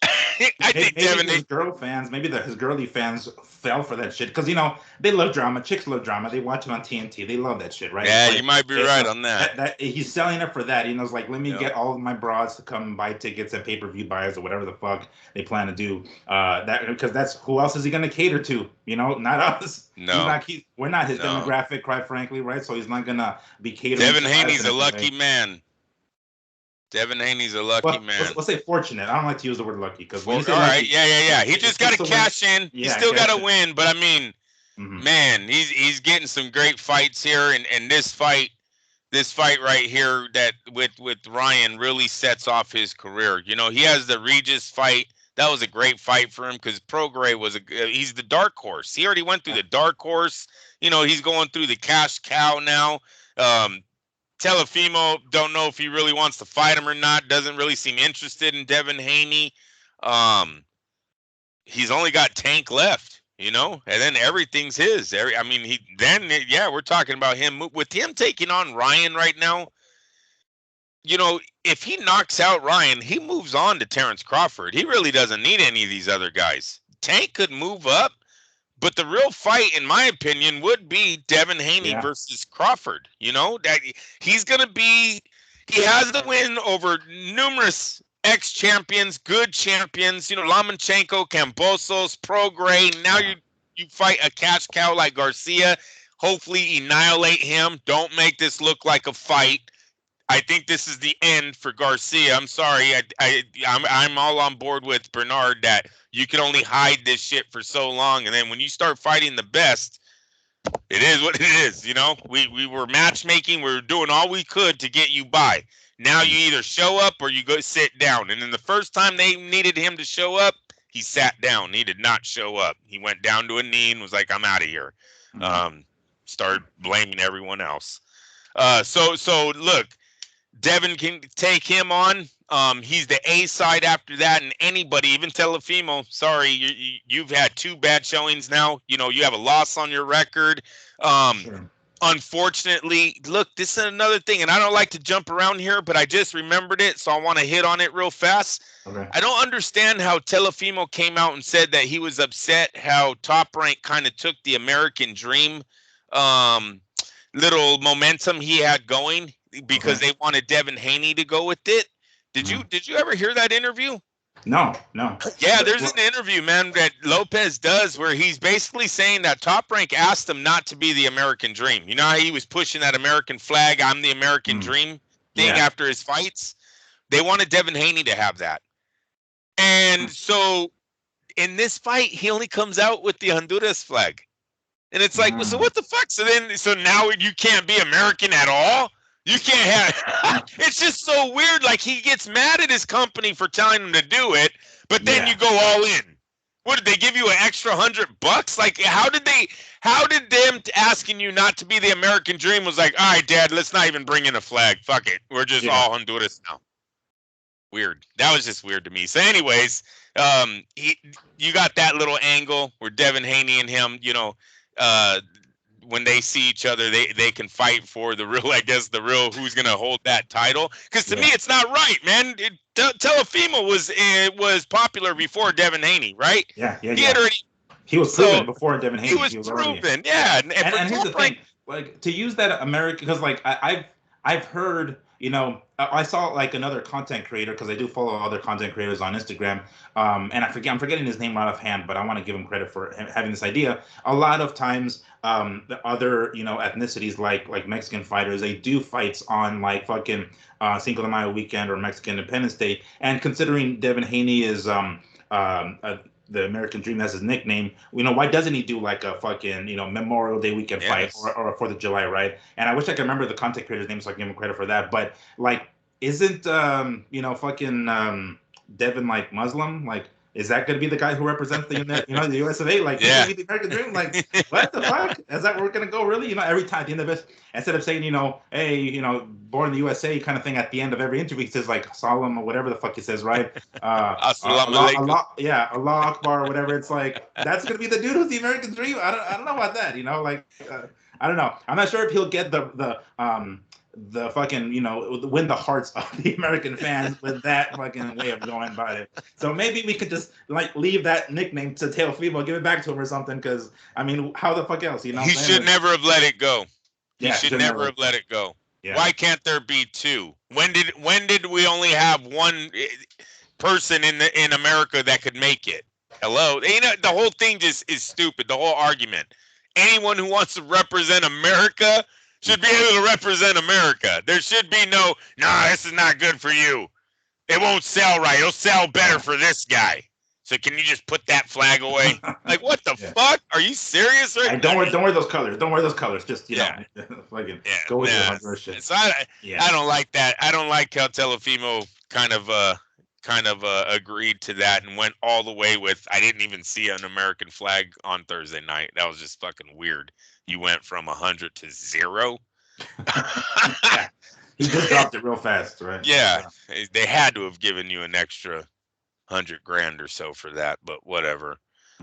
I think maybe his girl fans, his girly fans fell for that shit because they love drama. Chicks love drama. They watch it on TNT. They love that shit, right? Yeah, you might be right on that. That he's selling it for that. It's like, let me get all of my broads to come and buy tickets at pay-per-view buys or whatever the fuck they plan to do. That because that's who else is he going to cater to? Not us. No, we're not his demographic, quite frankly, right? So he's not gonna be catering. Devin Haney's a lucky man. Devin Haney's a lucky man. Let's say fortunate. I don't like to use the word lucky because when you say all lucky, right, yeah. He just got to cash in. Yeah, He's still got to win, but I mean, Mm-hmm. man, he's getting some great fights here, and this fight right here that with Ryan really sets off his career. You know, he has the Regis fight. That was a great fight for him because Prograis he's the dark horse. He already went through the dark horse. You know, he's going through the cash cow now. Telefimo, don't know if he really wants to fight him or not. Doesn't really seem interested in Devin Haney. He's only got Tank left, you know, and then everything's his. I mean, we're talking about him. With him taking on Ryan right now, you know, if he knocks out Ryan, he moves on to Terrence Crawford. He really doesn't need any of these other guys. Tank could move up, but the real fight, in my opinion, would be Devin Haney versus Crawford. You know, that he has the win over numerous ex-champions, good champions, you know, Lomachenko, Kambosos, Prograis. Now you fight a cash cow like Garcia. Hopefully annihilate him. Don't make this look like a fight. I think this is the end for Garcia. I'm sorry. I'm all on board with Bernard that you can only hide this shit for so long, and then when you start fighting the best, it is what it is. You know, we were matchmaking. We were doing all we could to get you by. Now you either show up or you go sit down. And then the first time they needed him to show up, he sat down. He did not show up. He went down to a knee and was like, "I'm out of here." Started blaming everyone else. So look. Devin can take him on. He's the A side after that, and anybody, even Telefimo. Sorry, you've had 2 bad showings now. You know, you have a loss on your record. Sure. Unfortunately, look, this is another thing, and I don't like to jump around here, but I just remembered it, so I want to hit on it real fast. Okay. I don't understand how Telefimo came out and said that he was upset how Top Rank kind of took the American Dream little momentum he had going, because they wanted Devin Haney to go with it. Did you ever hear that interview? No. Yeah, there's an interview, man, that Lopez does where he's basically saying that Top Rank asked him not to be the American Dream. You know how he was pushing that American flag, I'm the American Dream thing after his fights? They wanted Devin Haney to have that. And so in this fight, he only comes out with the Honduras flag. And it's like, well, so what the fuck? So now you can't be American at all? You can't have it's just so weird. Like, he gets mad at his company for telling him to do it, but then you go all in. What did they give you, an extra $100? Like, how did them asking you not to be the American Dream was like, all right, Dad, let's not even bring in a flag. Fuck it. We're just all Honduras now. Weird. That was just weird to me. So anyways, you got that little angle where Devin Haney and him, you know, when they see each other, they can fight for the real who's gonna hold that title. Because to me, it's not right, man. Telefimo was popular before Devin Haney, right? Yeah. He was proven before Devin Haney. He was proven, yeah. And here's the thing, like, to use that American, because like I've heard, you know, I saw like another content creator, because I do follow other content creators on Instagram, and I'm forgetting his name right offhand, but I want to give him credit for having this idea. A lot of times, the other, you know, ethnicities like Mexican fighters, they do fights on like fucking Cinco de Mayo weekend or Mexican Independence Day, and considering Devin Haney is the American Dream, that's his nickname, you know, why doesn't he do like a fucking, you know, Memorial Day weekend fight or a 4th of July, right? And I wish I could remember the content creator's name so I can give him credit for that. But like, isn't you know, fucking Devin like Muslim? Like, is that going to be the guy who represents the the US of A? Like, the American Dream? Like, what the fuck? Is that where we're going to go, really? You know, every time at the end of it, instead of saying, you know, hey, you know, born in the USA kind of thing at the end of every interview, he says like Salam or whatever the fuck he says, right? Allah Akbar or whatever. It's like, that's going to be the dude who's the American Dream? I don't know about that, you know? Like, I don't know. I'm not sure if he'll get the fucking, you know, win the hearts of the American fans with that fucking way of going about it. So maybe we could just like leave that nickname to Teofimo, give it back to him or something, because I mean, how the fuck else, you know? He should never have let it go. He should never have let it go. Yeah. Why can't there be 2? When did we only have one person in America that could make it? Hello, you know, the whole thing just is stupid. The whole argument. Anyone who wants to represent America should be able to represent America. There should be no, this is not good for you. It won't sell right. It'll sell better for this guy. So can you just put that flag away? Like, what the fuck? Are you serious? Right? Don't wear those colors. Don't wear those colors. Just go with your hardware shit. So I don't like that. I don't like how Telefimo kind of agreed to that and went all the way with. I didn't even see an American flag on Thursday night. That was just fucking weird. You went from 100 to 0. Yeah. He just dropped it real fast, right? Yeah, they had to have given you an extra $100,000 or so for that, but whatever.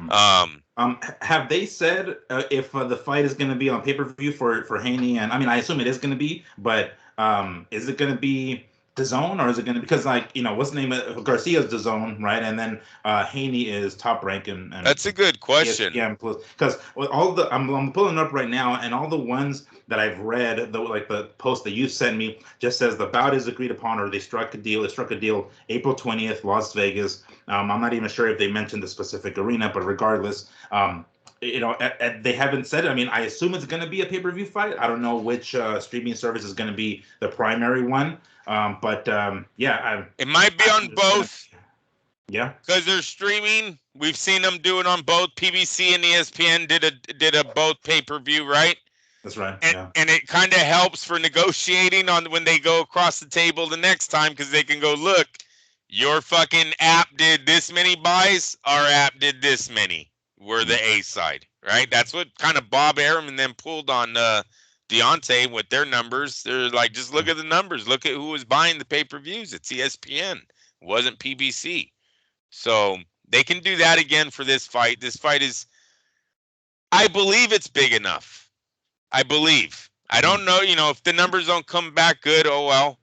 Have they said if the fight is going to be on pay-per-view for Haney? And I mean, I assume it is going to be, but is it going to be DAZN, or is it going to, because what's the name? Garcia's DAZN, right? And then Haney is Top Rank, and that's a good question. Yeah, because all the I'm pulling it up right now, and all the ones that I've read, the post that you sent me, just says the bout is agreed upon, or they struck a deal. They struck a deal April 20th, Las Vegas. I'm not even sure if they mentioned the specific arena, but regardless, they haven't said it. I mean, I assume it's going to be a pay-per-view fight. I don't know which streaming service is going to be the primary one. It might be on both. Yeah, because they're streaming. We've seen them do it on both. PBC and ESPN did a both pay-per-view, right? That's right. And it kind of helps for negotiating on when they go across the table the next time, because they can go, look, your fucking app did this many buys, our app did this many. We're the A side, right? That's what kind of Bob Arum and then pulled on Deontay with their numbers. They're like, just look at the numbers. Look at who was buying the pay-per-views. It's ESPN. It wasn't PBC. So they can do that again for this fight. This fight is, I believe it's big enough. I believe. I don't know, if the numbers don't come back good, oh well,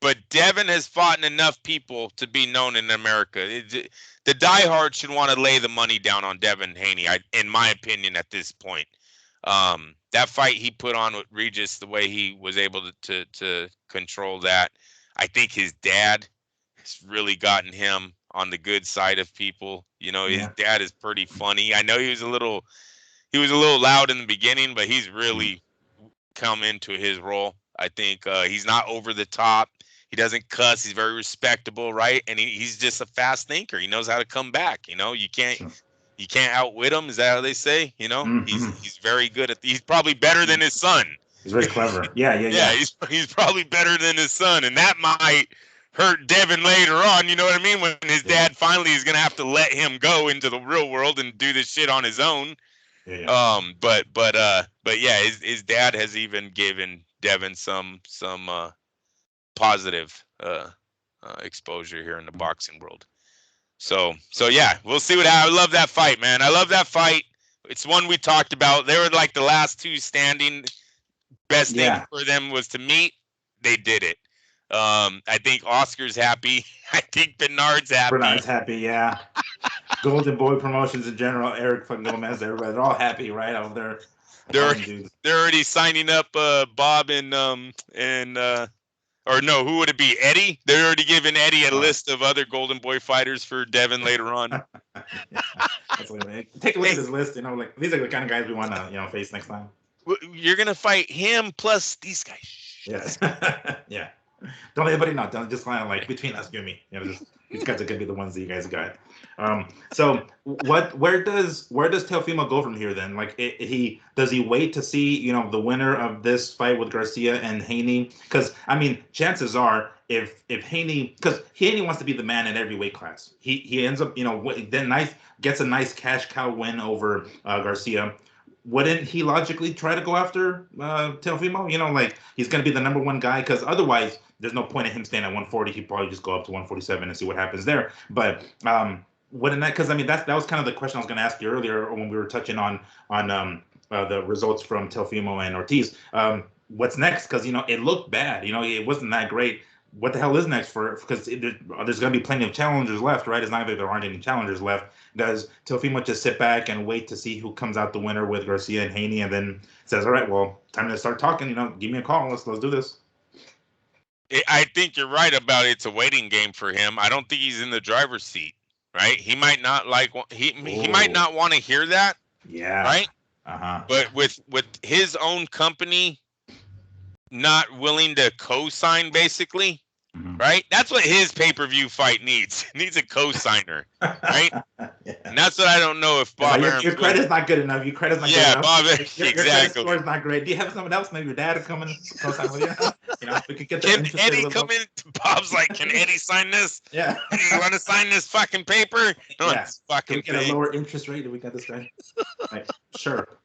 but Devin has fought enough people to be known in America. The diehards should want to lay the money down on Devin Haney, in my opinion, at this point. That fight he put on with Regis, the way he was able to control that, I think his dad has really gotten him on the good side of people. His dad is pretty funny. I know he was a little loud in the beginning, but he's really come into his role. I think he's not over the top. He doesn't cuss. He's very respectable, right? And he's just a fast thinker. He knows how to come back. You can't outwit him. Is that how they say? He's very good at. He's probably better than his son. He's very clever. Yeah. He's probably better than his son, and that might hurt Devin later on. You know what I mean? When his dad finally is gonna have to let him go into the real world and do this shit on his own. Yeah. But yeah, his dad has even given Devin some positive exposure here in the boxing world. So yeah, we'll see I love that fight, man. I love that fight. It's one we talked about. They were like the last two standing. Best thing for them was to meet. They did it. I think Oscar's happy. I think Bernard's happy. Yeah. Golden Boy Promotions in general, Eric fucking Gomez, everybody, they're all happy, right, out there. They're already signing up Bob and or no, who would it be? Eddie? They're already giving Eddie a list of other Golden Boy fighters for Devin later on. Take a look at this list. These are the kind of guys we want to face next time. You're gonna fight him plus these guys. Yes. Yeah. Don't let anybody know. Don't just kind of between us, you and me. These guys are gonna be the ones that you guys got. So where does Teofimo go from here then? Does he wait to see the winner of this fight with Garcia and Haney? Because chances are if Haney, because Haney wants to be the man in every weight class. He ends up then gets a nice cash cow win over Garcia. Wouldn't he logically try to go after Teofimo? He's going to be the number one guy, because otherwise there's no point in him staying at 140. He'd probably just go up to 147 and see what happens there. But wouldn't that? Because that was kind of the question I was going to ask you earlier when we were touching on the results from Teofimo and Ortiz. What's next? Because it looked bad. It wasn't that great. What the hell is next because there's going to be plenty of challengers left, right? It's not that there aren't any challengers left. Does Teofimo just sit back and wait to see who comes out the winner with Garcia and Haney, and then says, all right, well, time to start talking, give me a call. Let's do this. I think you're right about it's a waiting game for him. I don't think he's in the driver's seat, right? He might not he might not want to hear that. Yeah. Right? But with his own company not willing to co-sign, basically, right? That's what his pay-per-view fight needs. It needs a co-signer, right? Yeah. And that's what I don't know if Bob Arum's your credit's not good enough. Your credit's not good enough. Bob, your credit score is not great. Do you have someone else? Maybe your dad to come and co-sign with you. You know, we could get the Can Eddie come in? Bob's like, can Eddie sign this? Yeah. Eddie, you want to sign this fucking paper? No, Yeah. fucking Can we get a lower interest rate if we got this guy? Like, sure.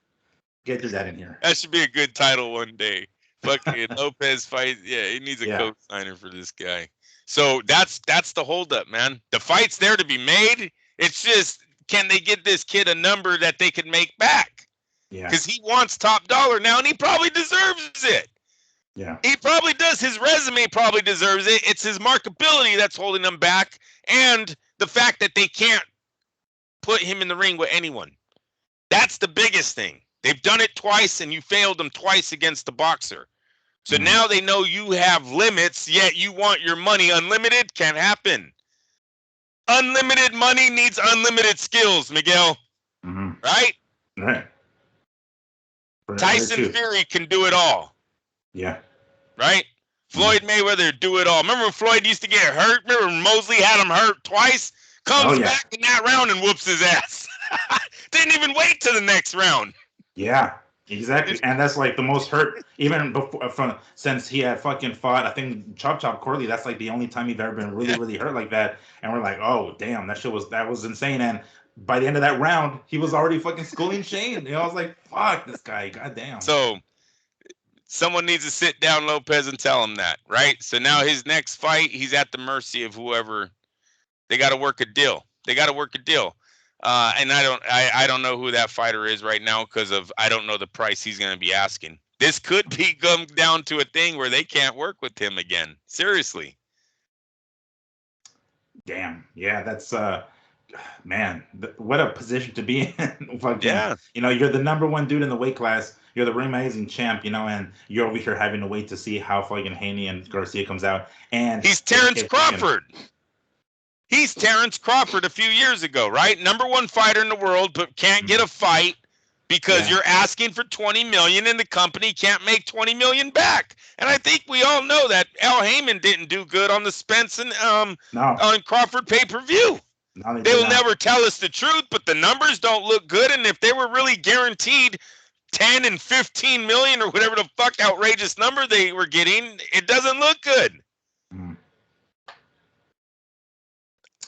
Get your dad in here. That should be a good title one day. Fucking Lopez fight. Yeah, he needs a co-signer for this guy. So that's the holdup, man. The fight's there to be made. It's just, can they get this kid a number that they can make back? Yeah. Because he wants top dollar now, and he probably deserves it. Yeah. He probably does. His resume probably deserves it. It's his marketability that's holding him back, and the fact that they can't put him in the ring with anyone. That's the biggest thing. They've done it twice, and you failed them twice against the boxer. So now they know you have limits, yet you want your money unlimited. Can't happen. Unlimited money needs unlimited skills, Miguel. Right? Right. Tyson Fury can do it all. Yeah. Right? Floyd Mayweather do it all. Remember when Floyd used to get hurt? Remember when Mosley had him hurt twice? Comes back in that round and whoops his ass. Didn't even wait to the next round. Yeah. Exactly, and that's like the most hurt even before since he had fucking fought. I think Chop Corley. That's like the only time he'd ever been really hurt like that. And we're like, oh damn, that was insane. And by the end of that round, he was already fucking schooling Shane. You know, I was like, fuck this guy, goddamn. So someone needs to sit down Lopez and tell him that, right? So now his next fight, he's at the mercy of whoever. They got to work a deal. And I don't know who that fighter is right now because I don't know the price he's going to be asking. This could be come down to a thing where they can't work with him again. Seriously. Damn. Yeah, that's man, what a position to be in. Fucking, you know, you're the number one dude in the weight class. You're the ring magazine champ, you know, and you're over here having to wait to see how fucking Haney and Garcia comes out. And he's Terrence Crawford. He's Terrence Crawford a few years ago, right? Number one fighter in the world, but can't get a fight because you're asking for $20 million and the company can't make $20 million back. And I think we all know that Al Heyman didn't do good on the Spence and on Crawford pay-per-view. They will never tell us the truth, but the numbers don't look good. And if they were really guaranteed 10 and 15 million or whatever the fuck outrageous number they were getting, it doesn't look good.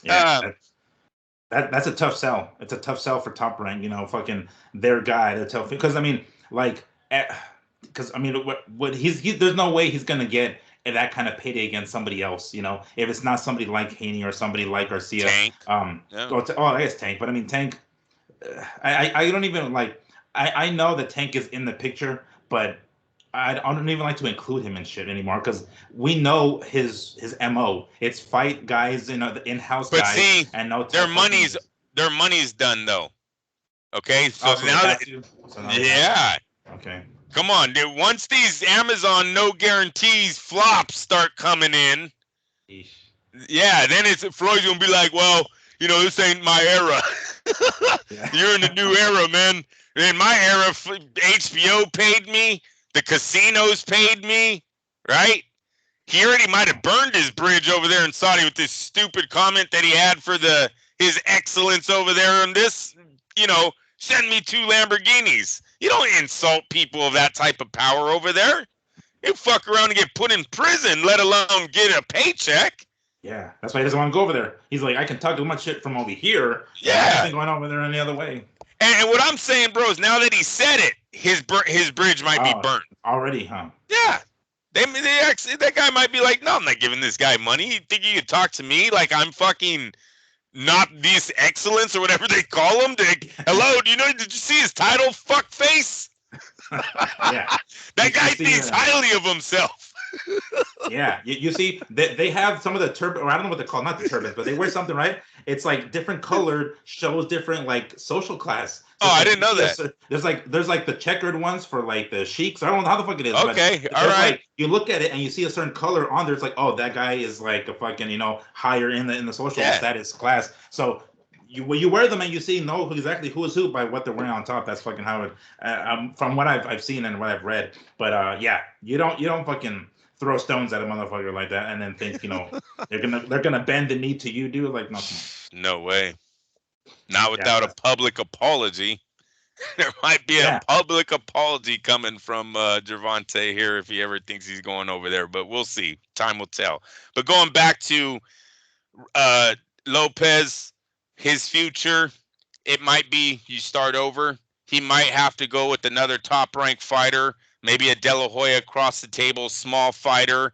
Yeah, that's a tough sell. It's a tough sell for Top Rank, you know, fucking their guy. They're tough because I mean, like, because I mean, what there's no way he's gonna get that kind of payday against somebody else, you know, if it's not somebody like Haney or somebody like Garcia. Tank. I guess Tank, but I mean Tank. I don't even like. I know that Tank is in the picture, but I don't even like to include him in shit anymore because we know his MO. It's fight guys, you know, the in-house guys. But see, and no their money's done though. Okay, so Okay. Come on, dude. Once these Amazon no guarantees flops start coming in, then Floyd's gonna be like, well, you know, this ain't my era. You're in the new era, man. In my era, HBO paid me. The casinos paid me, right? He already might have burned his bridge over there in Saudi with this stupid comment that he had for his excellence over there on this, you know, send me 2 Lamborghinis. You don't insult people of that type of power over there. You fuck around and get put in prison, let alone get a paycheck. Yeah, that's why he doesn't want to go over there. He's like, I can talk too much shit from over here. Yeah. I ain't going over there any other way. And what I'm saying, bro, is now that he said it, his bridge might be burnt. Already, huh? Yeah. That guy might be like, no, I'm not giving this guy money. You think you could talk to me like I'm fucking not this excellence or whatever they call him? Hello, did you see his title, fuckface? Yeah. That guy thinks highly of himself. Yeah, you see, they have some of the turban, or I don't know what they're called, not the turbans, but they wear something, right? It's like different colored, shows different like social class. So I didn't know that. There's like the checkered ones for like the sheiks. I don't know how the fuck it is. Okay, but all right. Like, you look at it and you see a certain color on there. It's like, oh, that guy is like a fucking, you know, higher in the social status class. So you wear them and you see know exactly who is who by what they're wearing on top. That's fucking how it. From what I've seen and what I've read. But yeah, you don't fucking throw stones at a motherfucker like that and then think they're gonna bend the knee to you, dude. Like nothing. No way. Not without a public apology. There might be a public apology coming from Gervonta here if he ever thinks he's going over there, but we'll see. Time will tell. But going back to Lopez, his future, it might be you start over. He might have to go with another top-ranked fighter, maybe a De La Hoya across the table, small fighter.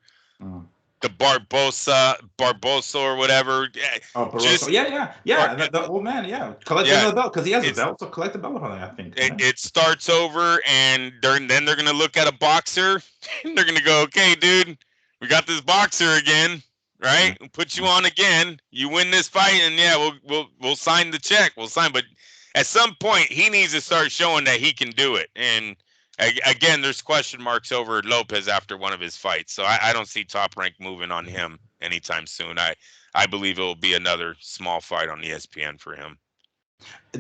The Barbosa or whatever. Oh, Barbosa. Yeah. The old man, collect another belt because he has a belt, so collect the belt. I think it starts over, and then they're gonna look at a boxer. And they're gonna go, okay, dude, we got this boxer again, right? We'll put you on again. You win this fight, and we'll sign the check. We'll sign, but at some point he needs to start showing that he can do it. And again, there's question marks over Lopez after one of his fights, so I don't see Top Rank moving on him anytime soon. I believe it will be another small fight on ESPN for him.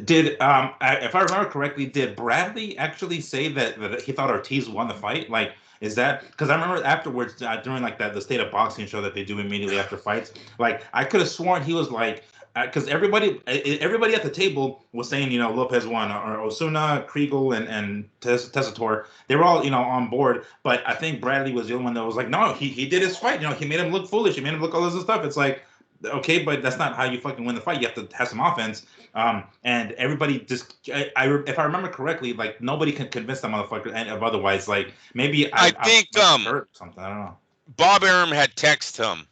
Did if I remember correctly, did Bradley actually say that he thought Ortiz won the fight? Like, is that because I remember afterwards during like the State of Boxing show that they do immediately after fights? Like, I could have sworn he was like. Because everybody at the table was saying, Lopez won, or Osuna, Kriegel, and Tessitore, they were all, on board. But I think Bradley was the only one that was like, no, he did his fight. He made him look foolish. He made him look all this stuff. It's like, okay, but that's not how you fucking win the fight. You have to have some offense. And everybody just, if I remember correctly, like nobody can convince that motherfucker of otherwise. Like maybe I think hurt something. I don't know. Bob Arum had texted him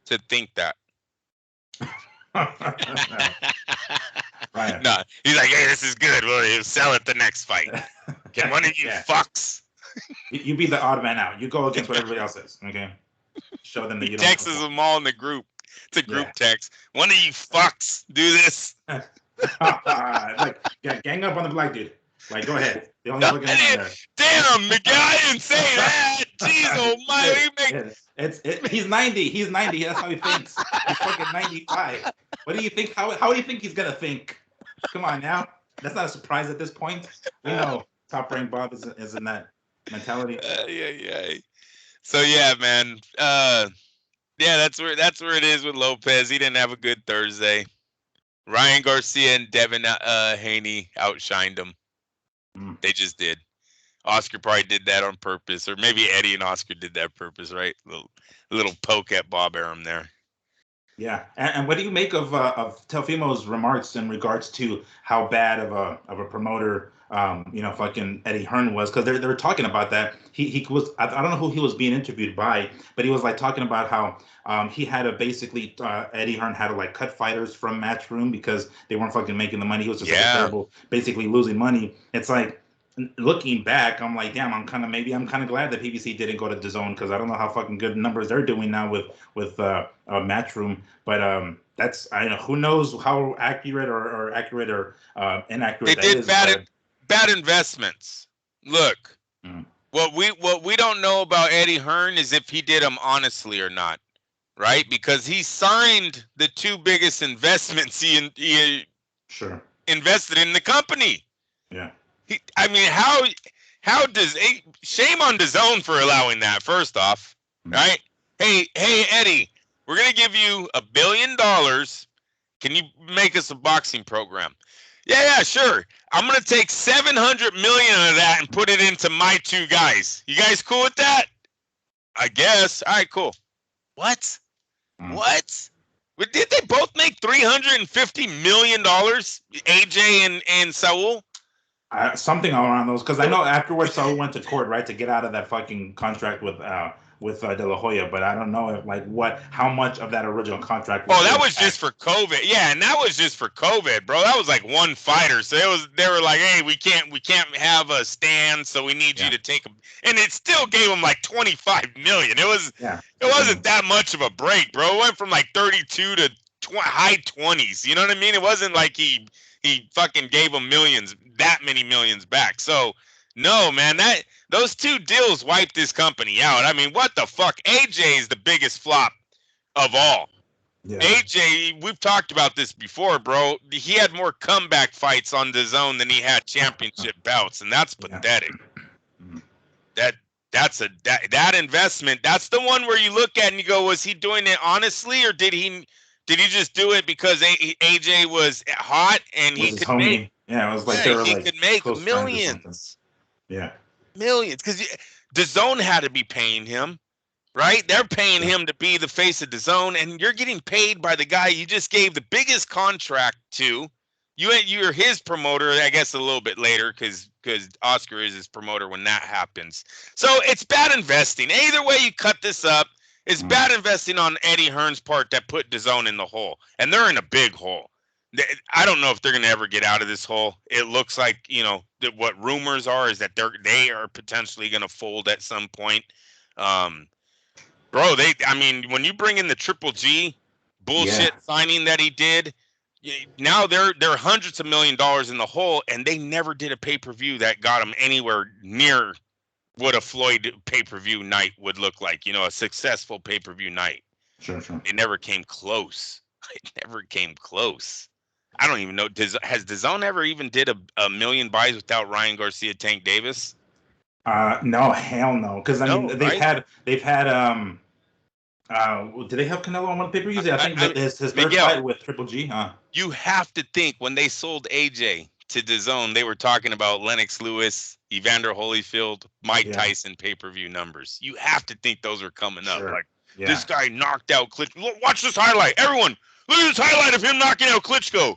to think that. Right. No, he's like, hey, this is good. We'll sell it the next fight. Can one of you fucks? You be the odd man out. You go against what everybody else says. Okay. Show them that you don't. Texts them all in the group. It's a group text. One of you fucks do this. Like, gang up on the black dude. Like, go ahead. The only looking in there. Damn, Miguel, I didn't say that. Jeez, almighty. He's 90. He's 90. That's how he thinks. He's fucking 95. What do you think? How do you think he's gonna think? Come on now. That's not a surprise at this point. We know Top Rank Bob is in that mentality. Yeah. So yeah, man. That's where it is with Lopez. He didn't have a good Thursday. Ryan Garcia and Devin Haney outshined him. They just did. Oscar probably did that on purpose, or maybe Eddie and Oscar did that on purpose, right? A little poke at Bob Arum there. Yeah, and what do you make of Teofimo's remarks in regards to how bad of a promoter fucking Eddie Hearn was? Because they were talking about that. He was, I don't know who he was being interviewed by, but he was like talking about how he had to basically Eddie Hearn had to like cut fighters from Matchroom because they weren't fucking making the money. He was just like terrible, basically losing money. It's like, looking back, I'm like, damn, I'm kind of glad that PBC didn't go to DAZN because I don't know how fucking good numbers they're doing now with Matchroom. But that's, I know, who knows how accurate or accurate or inaccurate they that did is. Bad investments. Look, what we don't know about Eddie Hearn is if he did them honestly or not, right? Because he signed the two biggest investments he invested in the company. Yeah. How does shame on DAZN for allowing that? First off, right? Hey, Eddie, we're gonna give you $1 billion. Can you make us a boxing program? Yeah, sure. I'm gonna take $700 million of that and put it into my two guys. You guys cool with that? I guess. All right, cool. What? What? Did they both make $350 million? AJ and Saul? Something around those, because I know afterwards Saul went to court, right, to get out of that fucking contract with De La Hoya, but I don't know if how much of that original contract. That was just for COVID. Yeah, and that was just for COVID, bro. That was like one fighter, so they were like, hey, we can't have a stand, so we need you to take them, and it still gave him like $25 million. It wasn't that much of a break, bro. It went from like 32 to high 20s. You know what I mean? It wasn't like he fucking gave him that many millions back. So no, man, those two deals wiped this company out. I mean, what the fuck? AJ is the biggest flop of all. Yeah. AJ, we've talked about this before, bro. He had more comeback fights on the zone than he had championship bouts, and that's Yeah. pathetic. Mm. That investment. That's the one where you look at and you go, was he doing it honestly, or did he just do it because AJ was hot and Was he his could make? homie? Yeah, it was like Yeah, they were he like could make close friends or something. millions, Yeah. millions, because the zone had to be paying him. Right? They're paying Yeah. him to be the face of the zone, and you're getting paid by the guy you just gave the biggest contract to. You're his promoter, I guess, a little bit later, because Oscar is his promoter when that happens. So it's bad investing. Either way you cut this up, it's bad investing on Eddie Hearn's part that put DAZN in the hole, and they're in a big hole. I don't know if they're going to ever get out of this hole. It looks like, what rumors are is that they are potentially going to fold at some point. Bro, when you bring in the Triple G bullshit signing that he did, now they're hundreds of $1 million in the hole, and they never did a pay-per-view that got them anywhere near what a Floyd pay-per-view night would look like. A successful pay-per-view night. Sure. It never came close. It never came close. I don't even know. Has DAZN ever even did a million buys without Ryan Garcia, Tank Davis? No, hell no. Because No, they've right? had did they have Canelo on one pay-per-views? Yeah, I think that his third Miguel, fight with Triple G, huh? you have to think when they sold AJ to DAZN, they were talking about Lennox Lewis, Evander Holyfield, Mike Tyson pay-per-view numbers. You have to think those are coming up. Like, this guy knocked out Klitschko. Look, watch this highlight. Everyone, look at this highlight of him knocking out Klitschko.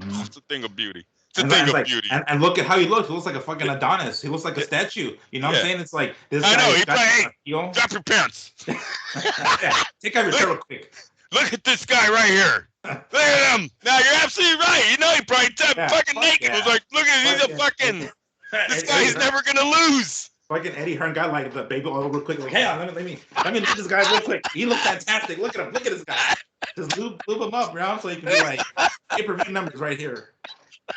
Oh, it's a thing of beauty. It's a thing of beauty. And look at how he looks. He looks like a fucking Adonis. He looks like a statue. You know what I'm saying? It's like this guy. I know. Drop your pants. Yeah, take off your shirt real quick. Look at this guy right here. Look at him. Now you're absolutely right. He probably fucking naked. Yeah. Was like, look at him. He's a fucking. This guy's never gonna lose. Fucking Eddie Hearn got like the baby oil real quick. Like, hey, let me look at this guy real quick. He looks fantastic. Look at him. Look at this guy. Just lube him up, bro, so he can be like pay-per-view numbers right here.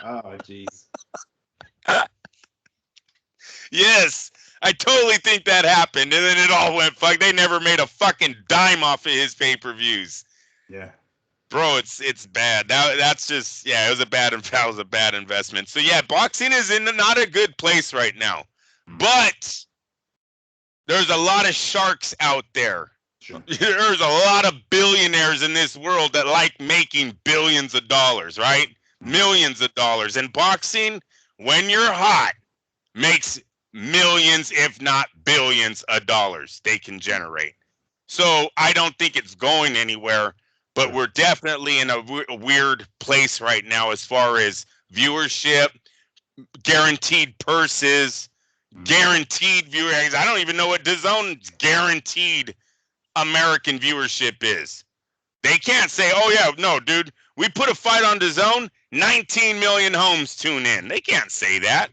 Oh, jeez. Yes, I totally think that happened, and then it all went fuck. They never made a fucking dime off of his pay-per-views. Yeah, bro, it's bad. That's just it was a bad investment. So yeah, boxing is in not a good place right now, but there's a lot of sharks out there. Sure. There's a lot of billionaires in this world that like making billions of dollars, right? Millions of dollars. And boxing, when you're hot, makes millions, if not billions of dollars they can generate. So I don't think it's going anywhere, but we're definitely in a weird place right now as far as viewership, guaranteed purses, guaranteed viewers. I don't even know what DAZN's guaranteed American viewership is. They can't say, oh yeah, no, dude, we put a fight on DAZN, 19 million homes tune in. They can't say that.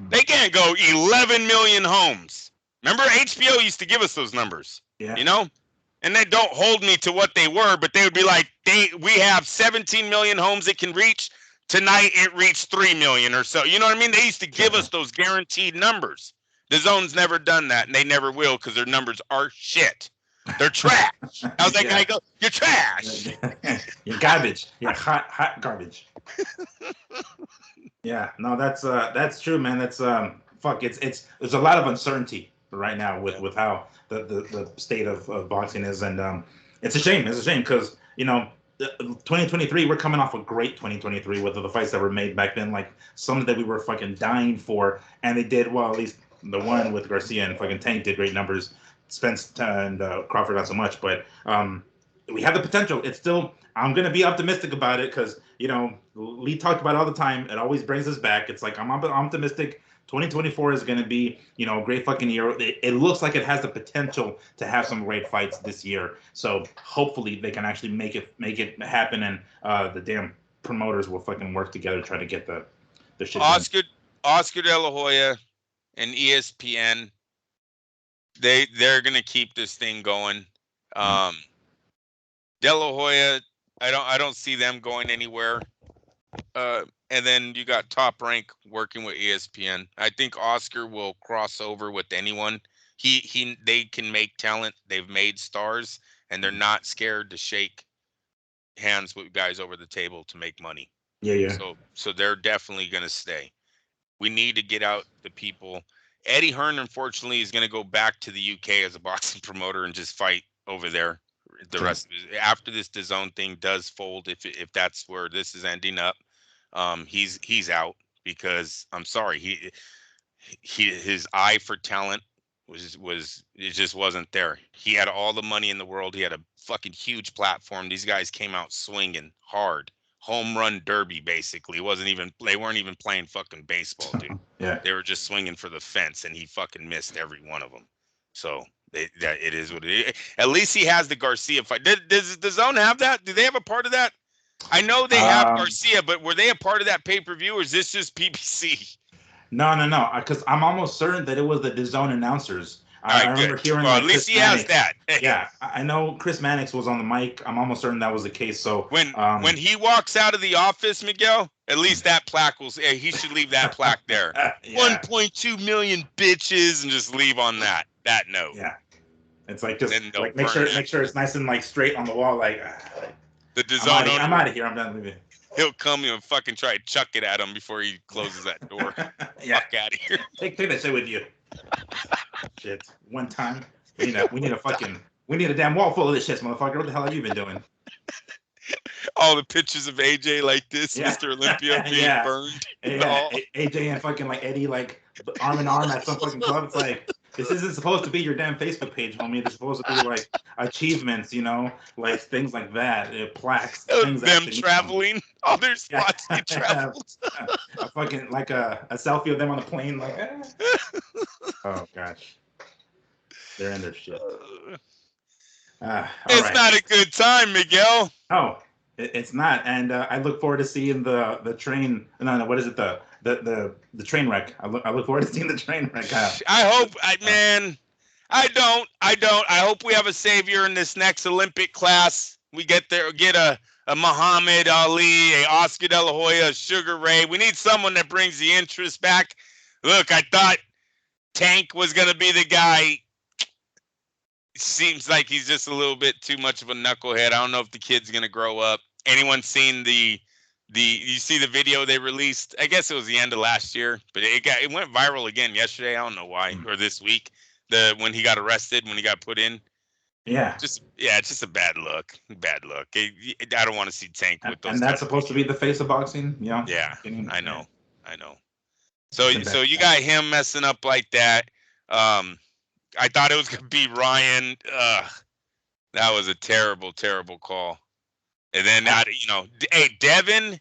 They can't go 11 million homes. Remember, HBO used to give us those numbers. Yeah. And they don't hold me to what they were, but they would be like, we have 17 million homes it can reach. Tonight it reached 3 million or so. You know what I mean? They used to give us those guaranteed numbers. DAZN's never done that, and they never will because their numbers are shit. They're trash. How's that guy go? You're trash. You're garbage. You're hot garbage. Yeah, no, that's true, man. That's fuck. It's there's a lot of uncertainty right now with how the state of boxing is, and it's a shame. It's a shame because 2023 we're coming off a great 2023 with the fights that were made back then, like some that we were fucking dying for, and they did well. At least the one with Garcia and fucking Tank did great numbers. Spence and Crawford not so much, but we have the potential. It's still, I'm going to be optimistic about it because, Lee talked about it all the time. It always brings us back. It's like, I'm optimistic. 2024 is going to be, a great fucking year. It looks like it has the potential to have some great fights this year. So hopefully they can actually make it happen, and the damn promoters will fucking work together to try to get the shit done. Oscar De La Hoya and ESPN, they're gonna keep this thing going. De La Hoya, I don't see them going anywhere. And then you got Top Rank working with ESPN. I think Oscar will cross over with anyone. They can make talent. They've made stars, and they're not scared to shake hands with guys over the table to make money. Yeah, yeah. So they're definitely going to stay. We need to get out the people. Eddie Hearn, unfortunately, is going to go back to the UK as a boxing promoter and just fight over there. The rest of it, after this DAZN thing does fold, if that's where this is ending up, he's out, because I'm sorry, his eye for talent was it just wasn't there. He had all the money in the world. He had a fucking huge platform. These guys came out swinging hard, home run derby basically. They weren't even playing fucking baseball, dude. Yeah. They were just swinging for the fence, and he fucking missed every one of them. So that it is what it is. At least he has the Garcia fight. Does the Zone have that? Do they have a part of that? I know they have Garcia, but were they a part of that pay-per-view, or is this just PBC? No. Because I'm almost certain that it was the DAZN announcers. I remember hearing. Well, at least he has that. Yeah, I know Chris Mannix was on the mic. I'm almost certain that was the case. So when he walks out of the office, Miguel, at least that plaque will. He should leave that plaque there. Yeah. 1.2 million bitches, and just leave on that note. Yeah, it's like just like make sure it's nice and like straight on the wall. Like the DAZN owner. I'm out of here. I'm done leaving. He'll come and fucking try to chuck it at him before he closes that door. Yeah. Fuck out of here. Take that shit with you. Shit. One time. We need a damn wall full of this shit, motherfucker. What the hell have you been doing? All the pictures of AJ like this, yeah. Mr. Olympia being burned. Yeah. AJ and fucking like Eddie like arm in arm at some fucking club. It's like, this isn't supposed to be your damn Facebook page, homie. It's supposed to be like achievements, like things like that, plaques. Things them traveling, other spots they traveled. A fucking like a selfie of them on a plane, like. Oh gosh, they're in their shit. It's not a good time, Miguel. No, it's not, and I look forward to seeing the train. No, what is it? The train wreck. I look forward to seeing the train wreck. I hope, man. I don't. I hope we have a savior in this next Olympic class. We get a Muhammad Ali, a Oscar De La Hoya, a Sugar Ray. We need someone that brings the interest back. Look, I thought Tank was gonna be the guy. Seems like he's just a little bit too much of a knucklehead. I don't know if the kid's gonna grow up. Anyone seen you see the video they released? I guess it was the end of last year, but it went viral again yesterday. I don't know why, or this week. When he got arrested, when he got put in. Yeah. It's just a bad look. Bad look. I don't want to see Tank with those. And that's supposed to be the face of boxing, Yeah, I know. So you got him messing up like that. I thought it was gonna be Ryan. That was a terrible, terrible call. And then hey, Devin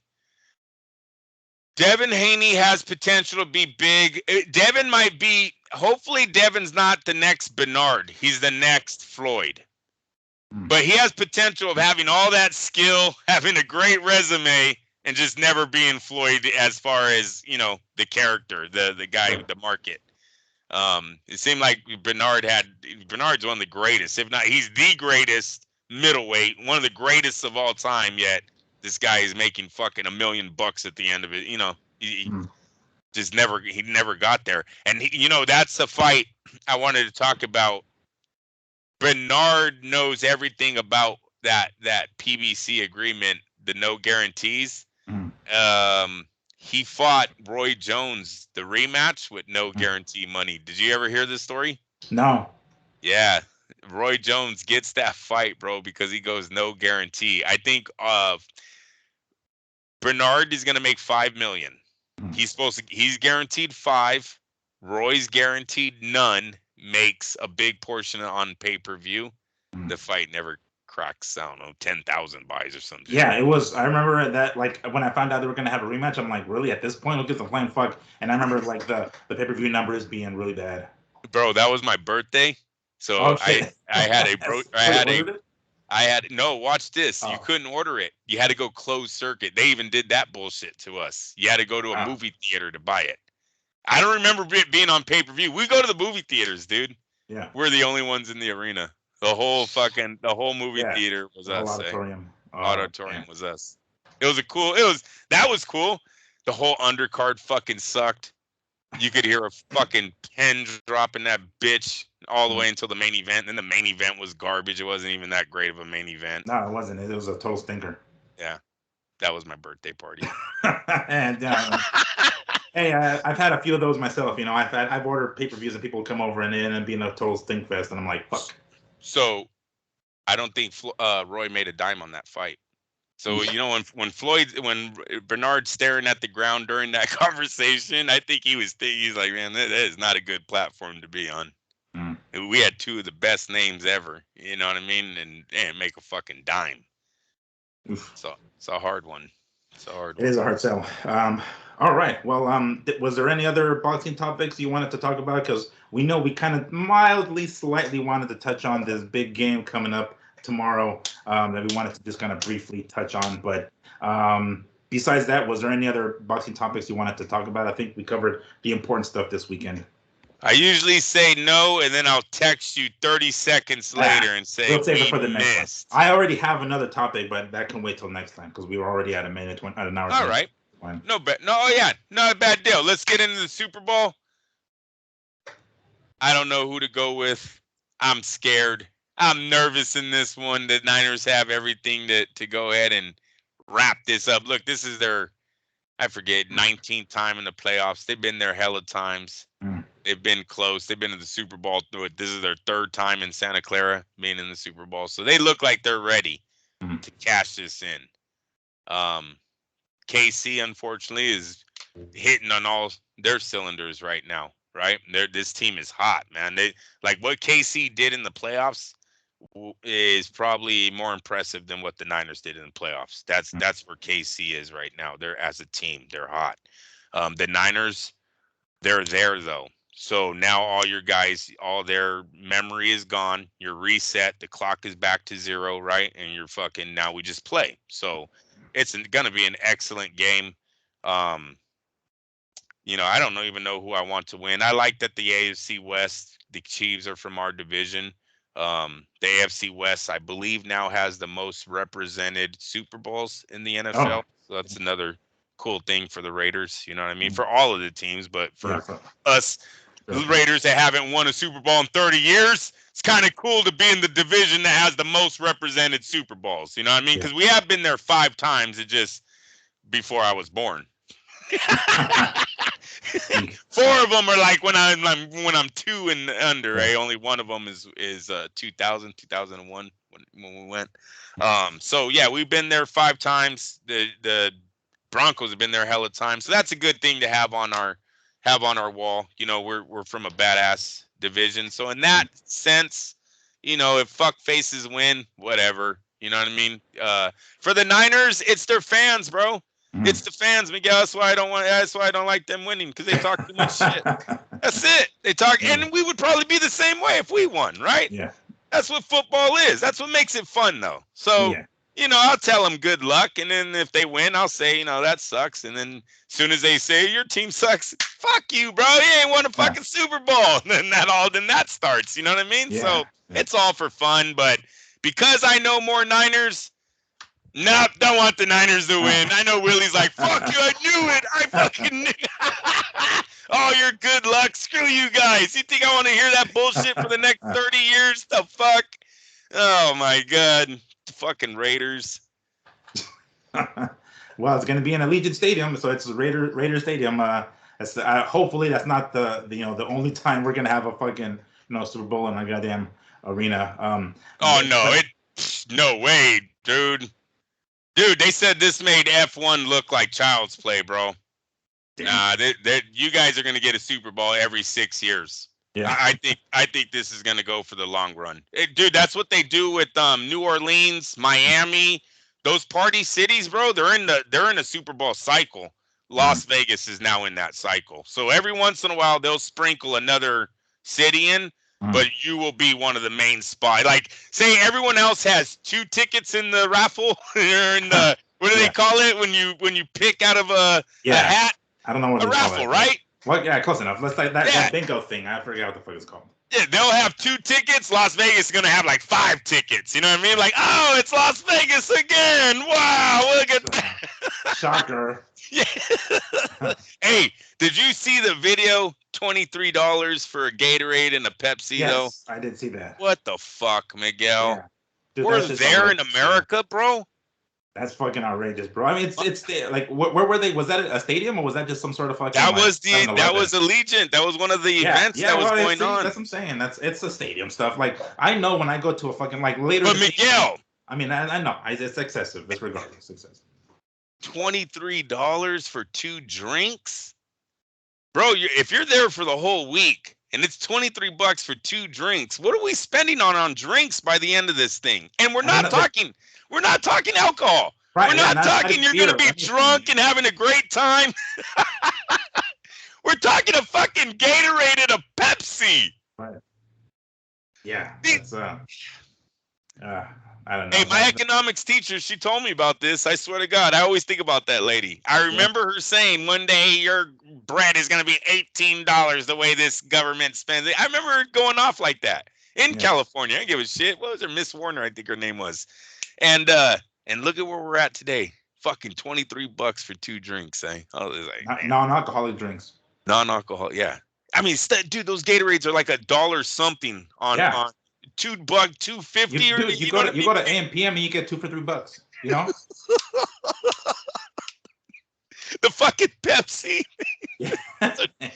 Haney has potential to be big. Devin might be. Hopefully, Devin's not the next Bernard. He's the next Floyd. But he has potential of having all that skill, having a great resume, and just never being Floyd as far as the character, the guy with the market. It seemed like Bernard's one of the greatest, if not, he's the greatest middleweight, one of the greatest of all time. Yet this guy is making fucking $1 million at the end of it. He never got there. And that's the fight I wanted to talk about. Bernard knows everything about that PBC agreement, the no guarantees. He fought Roy Jones the rematch with no guarantee money. Did you ever hear this story? No. Yeah. Roy Jones gets that fight, bro, because he goes no guarantee. I think Bernard is going to make $5 million. He's guaranteed 5. Roy's guaranteed none. Makes a big portion on pay-per-view. The fight never cracks, I don't know, 10,000 buys or something. Yeah, it was. I remember that, like, when I found out they were going to have a rematch, I'm like, really? At this point, look at the flying fuck. And I remember, like, the pay-per-view numbers being really bad. Bro, that was my birthday. So watch this. You couldn't order it. You had to go closed circuit. They even did that bullshit to us. You had to go to a movie theater to buy it. I don't remember it being on pay-per-view. We go to the movie theaters, dude. Yeah. We're the only ones in the arena. The whole movie theater was us. Auditorium was us. That was cool. The whole undercard fucking sucked. You could hear a fucking pen drop in that bitch all the way until the main event. Then the main event was garbage. It wasn't even that great of a main event. No, it wasn't. It was a total stinker. Yeah, that was my birthday party. And hey, I've had a few of those myself. You know, I've ordered pay-per-views and people come over and it ended up being a total stink fest, and I'm like, fuck. So I don't think Roy made a dime on that fight. So you know when Bernard's staring at the ground during that conversation, I think he's like, man, that is not a good platform to be on. Mm. We had two of the best names ever, you know what I mean, and make a fucking dime. Oof. So it's a hard one. It is a hard sell. All right. Well, was there any other boxing topics you wanted to talk about? Because we know we kind of mildly, slightly wanted to touch on this big game coming up tomorrow that we wanted to just kind of briefly touch on. But besides that, was there any other boxing topics you wanted to talk about? I think we covered the important stuff this weekend. I usually say no, and then I'll text you 30 seconds later and say we'll save it for the missed. next one. I already have another topic, but that can wait till next time because we were already at an hour. All right. No, not a bad deal. Let's get into the Super Bowl. I don't know who to go with. I'm scared. I'm nervous in this one. The Niners have everything to go ahead and wrap this up. Look, this is their, I forget, 19th time in the playoffs. They've been there hella times. They've been close. They've been to the Super Bowl. This is their third time in Santa Clara being in the Super Bowl. So they look like they're ready to cash this in. KC, unfortunately, is hitting on all their cylinders right now, right? This team is hot, man. They like what KC did in the playoffs is probably more impressive than what the Niners did in the playoffs. That's where KC is right now. They're as a team, they're hot. The Niners, they're there though. So now all your guys, all their memory is gone. You're reset. The clock is back to zero, right? And you're fucking now we just play. So it's going to be an excellent game. You know, I don't even know who I want to win. I like that the AFC West, the Chiefs are from our division. The AFC West, I believe, now has the most represented Super Bowls in the NFL. Oh. So that's another cool thing for the Raiders. You know what I mean? For all of the teams, but for us, the Raiders that haven't won a Super Bowl in 30 years, it's kind of cool to be in the division that has the most represented Super Bowls. You know what I mean? Because we have been there 5 times. It just before I was born. 4 of them are like when I'm 2 and under. Right? Only one of them is 2001 when we went. So yeah, we've been there 5 times. The Broncos have been there hella times. So that's a good thing to have on our wall. You know, we're from a badass division. So in that sense, you know, if fuck faces win, whatever. You know what I mean? For the Niners, it's their fans, bro. It's the fans, Miguel. That's why I don't like them winning, because they talk too much shit. That's it. They talk, and we would probably be the same way if we won, right? Yeah. That's what football is. That's what makes it fun, though. So, you know, I'll tell them good luck, and then if they win, I'll say, you know, that sucks. And then as soon as they say your team sucks, fuck you, bro. You ain't won a fucking Super Bowl. Then that starts. You know what I mean? So it's all for fun, but because I know more Niners. Nope, don't want the Niners to win. I know Willie's like, fuck you, I knew it. I fucking knew. Oh, you're good luck. Screw you guys. You think I want to hear that bullshit for the next 30 years? The fuck? Oh, my God. Fucking Raiders. Well, it's going to be in Allegiant Stadium, so it's Raider Stadium. Hopefully that's not the only time we're going to have a fucking Super Bowl in a goddamn arena. No way, dude. Dude, they said this made F1 look like child's play, bro. Damn. Nah, you guys are gonna get a Super Bowl every 6 years. Yeah, I think this is gonna go for the long run, dude. That's what they do with New Orleans, Miami, those party cities, bro. They're in a Super Bowl cycle. Las Vegas is now in that cycle, so every once in a while they'll sprinkle another city in. But you will be one of the main spots. Like, say everyone else has 2 tickets in the raffle, or in the what do they call it when you pick out of a hat? I don't know what a raffle, right? Well, yeah, close enough. Let's like that bingo thing. I forget what the fuck it's called. Yeah, they'll have 2 tickets. Las Vegas is gonna have like 5 tickets. You know what I mean? Like, oh, it's Las Vegas again! Wow, look at that! Shocker. Yeah. Hey, Did you see the video? $23 for a Gatorade and a Pepsi, though. Yes, I did see that. What the fuck, Miguel? Yeah. Dude, We're that's just there in outrageous, America, bro. That's fucking outrageous, bro. I mean, it's like where were they? Was that a stadium or was that just some sort of fucking? That like was Allegiant. That was one of the events that was going on. That's what I'm saying. It's the stadium stuff. Like I know when I go to a fucking like later. But Miguel, I mean, I know it's excessive. It's regardless excessive. $23 for 2 drinks, bro. If you're there for the whole week and it's $23 for 2 drinks, what are we spending on drinks by the end of this thing? And we're not talking alcohol. Right, we're not talking you're going to be drunk and having a great time. We're talking a fucking Gatorade and a Pepsi. Right. Yeah. That's, I don't know. Hey, my economics teacher, she told me about this. I swear to God, I always think about that lady. I remember her saying one day your bread is going to be $18 the way this government spends it. I remember her going off like that in California. I didn't give a shit. What was her? Miss Warner, I think her name was. And look at where we're at today. Fucking $23 for 2 drinks, eh? I was like, non-alcoholic drinks. Non-alcoholic, yeah. I mean, dude, those Gatorades are like $1 something on $2, $2.50. You go to AM/PM and you get 2 for $3. You know. The fucking Pepsi. Yeah.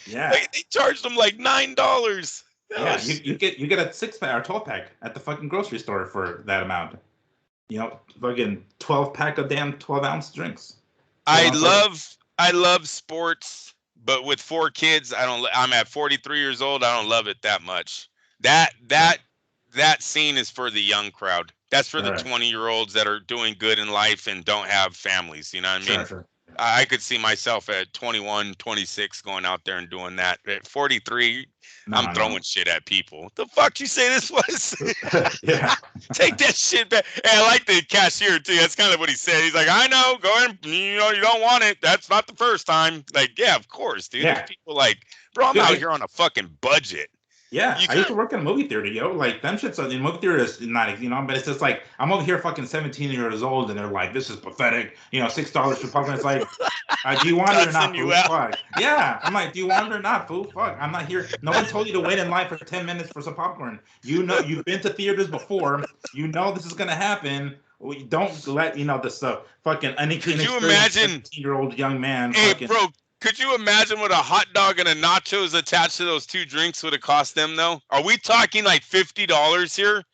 They charged them like $9. Yeah, you get a 6-pack or 12-pack at the fucking grocery store for that amount. You know, fucking 12-pack of damn 12-ounce drinks. I love sports, but with 4 kids, I'm at 43 years old. I don't love it that much. That scene is for the young crowd. That's for the 20-year-olds that are doing good in life and don't have families. You know what I mean? Sure. I could see myself at 21, 26 going out there and doing that. At 43, I'm throwing shit at people. What the fuck you say this was? Yeah. Take that shit back. Hey, I like the cashier too. That's kind of what he said. He's like, I know, go ahead. You know, you don't want it. That's not the first time. Like, yeah, of course, dude. Yeah. There's people like, bro, I'm out here on a fucking budget. Yeah, I used to work in a movie theater, yo. Like, them shit's in movie theater is not, you know, but it's just like, I'm over here fucking 17 years old, and they're like, this is pathetic. You know, $6 for popcorn. It's like, do you want it or not, fool? Fuck. Yeah, I'm like, do you want it or not, fool? Fuck, I'm not here. No one told you to wait in line for 10 minutes for some popcorn. You know, you've been to theaters before. You know this is going to happen. Don't let, you know, this fucking inexperienced 17-year-old young man. Hey, bro. Could you imagine what a hot dog and a nachos attached to those 2 drinks would have cost them, though? Are we talking like $50 here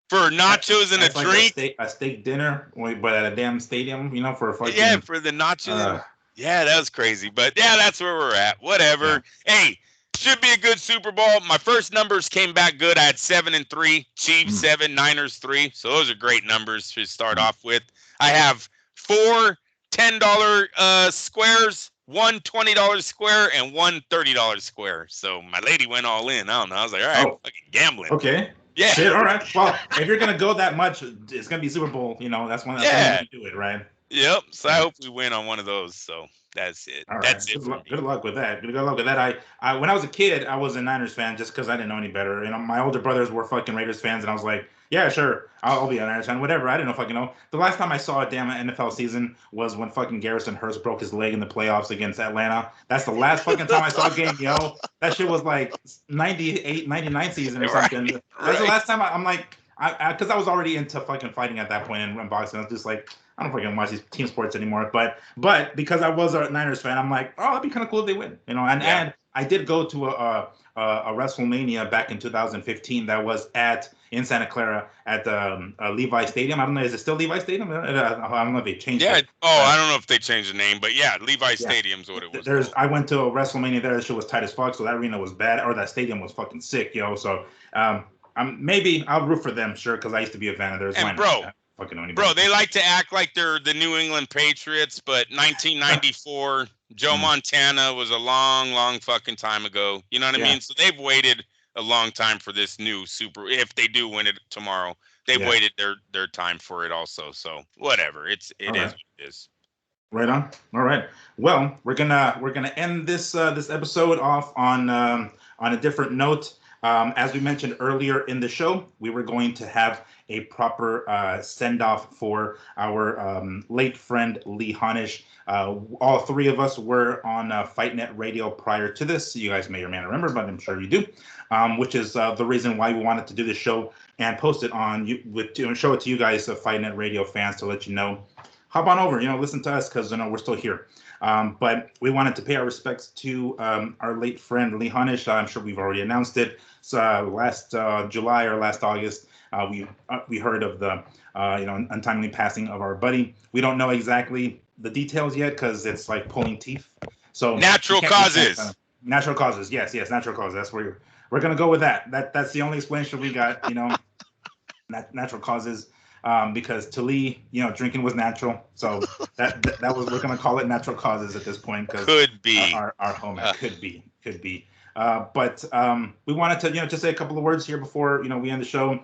for nachos and a drink? A steak dinner, but at a damn stadium, you know, for a fucking... Yeah, for the nachos. Yeah, that was crazy. But, yeah, that's where we're at. Whatever. Yeah. Hey, should be a good Super Bowl. My first numbers came back good. I had 7-3, Chiefs 7, Niners 3. So those are great numbers to start off with. I have 4 $10 squares, 1 $20 square, and 1 $30 square. So my lady went all in. I don't know. I was like, all right, fucking gambling. Okay. Yeah. Shit, all right. Well, if you're gonna go that much, it's gonna be Super Bowl. You know, that's when you do it, right? Yep. So I hope we win on one of those. So that's it. All right. That's it. Good luck with that. Good luck with that. I when I was a kid, I was a Niners fan just because I didn't know any better. You know, my older brothers were fucking Raiders fans, and I was like, yeah, sure, I'll be a Niners fan, whatever. I didn't know fucking know. The last time I saw a damn NFL season was when fucking Garrison Hurst broke his leg in the playoffs against Atlanta. That's the last fucking time I saw a game, yo. That shit was like 98, 99 season or something. That's the last time I'm like, because I was already into fucking fighting at that point in boxing. I was just like, I don't fucking watch these team sports anymore. But because I was a Niners fan, I'm like, oh, that'd be kind of cool if they win, you know. And I did go to a WrestleMania back in 2015 that was in Santa Clara at the Levi Stadium. I don't know, is it still Levi Stadium? I don't know if they changed it. I don't know if they changed the name, but yeah, Levi Stadium's what it was. I went to a WrestleMania there. That shit was tight as fuck, so that arena was bad, or that stadium was fucking sick, yo. So maybe I'll root for them, sure, because I used to be a fan of theirs. And bro, they like to act like they're the New England Patriots, but 1994, Joe Montana was a long, long fucking time ago. You know what I mean? So they've waited a long time for this new Super. If they do win it tomorrow, they've waited their time for it also. So whatever, it is what it is. Right on. All right. Well, we're gonna end this episode off on a different note. As we mentioned earlier in the show, we were going to have a proper send off for our late friend Lee Honish. All three of us were on FightNet Radio prior to this. You guys may or may not remember, but I'm sure you do. Which is the reason why we wanted to do this show and post it on show it to you guys, FightNet Radio fans, to let you know. Hop on over, listen to us because we're still here. But we wanted to pay our respects to our late friend Lee Honish. I'm sure we've already announced it. So last July or last August, we heard of the untimely passing of our buddy. We don't know exactly the details yet because it's like pulling teeth. So natural causes. Natural causes. Yes, natural causes. That's where we're gonna go with that. That's the only explanation we got. Natural causes. Because to Lee, drinking was natural, so that was, we're gonna call it natural causes at this point because could be our home could be. But we wanted to just say a couple of words here before we end the show.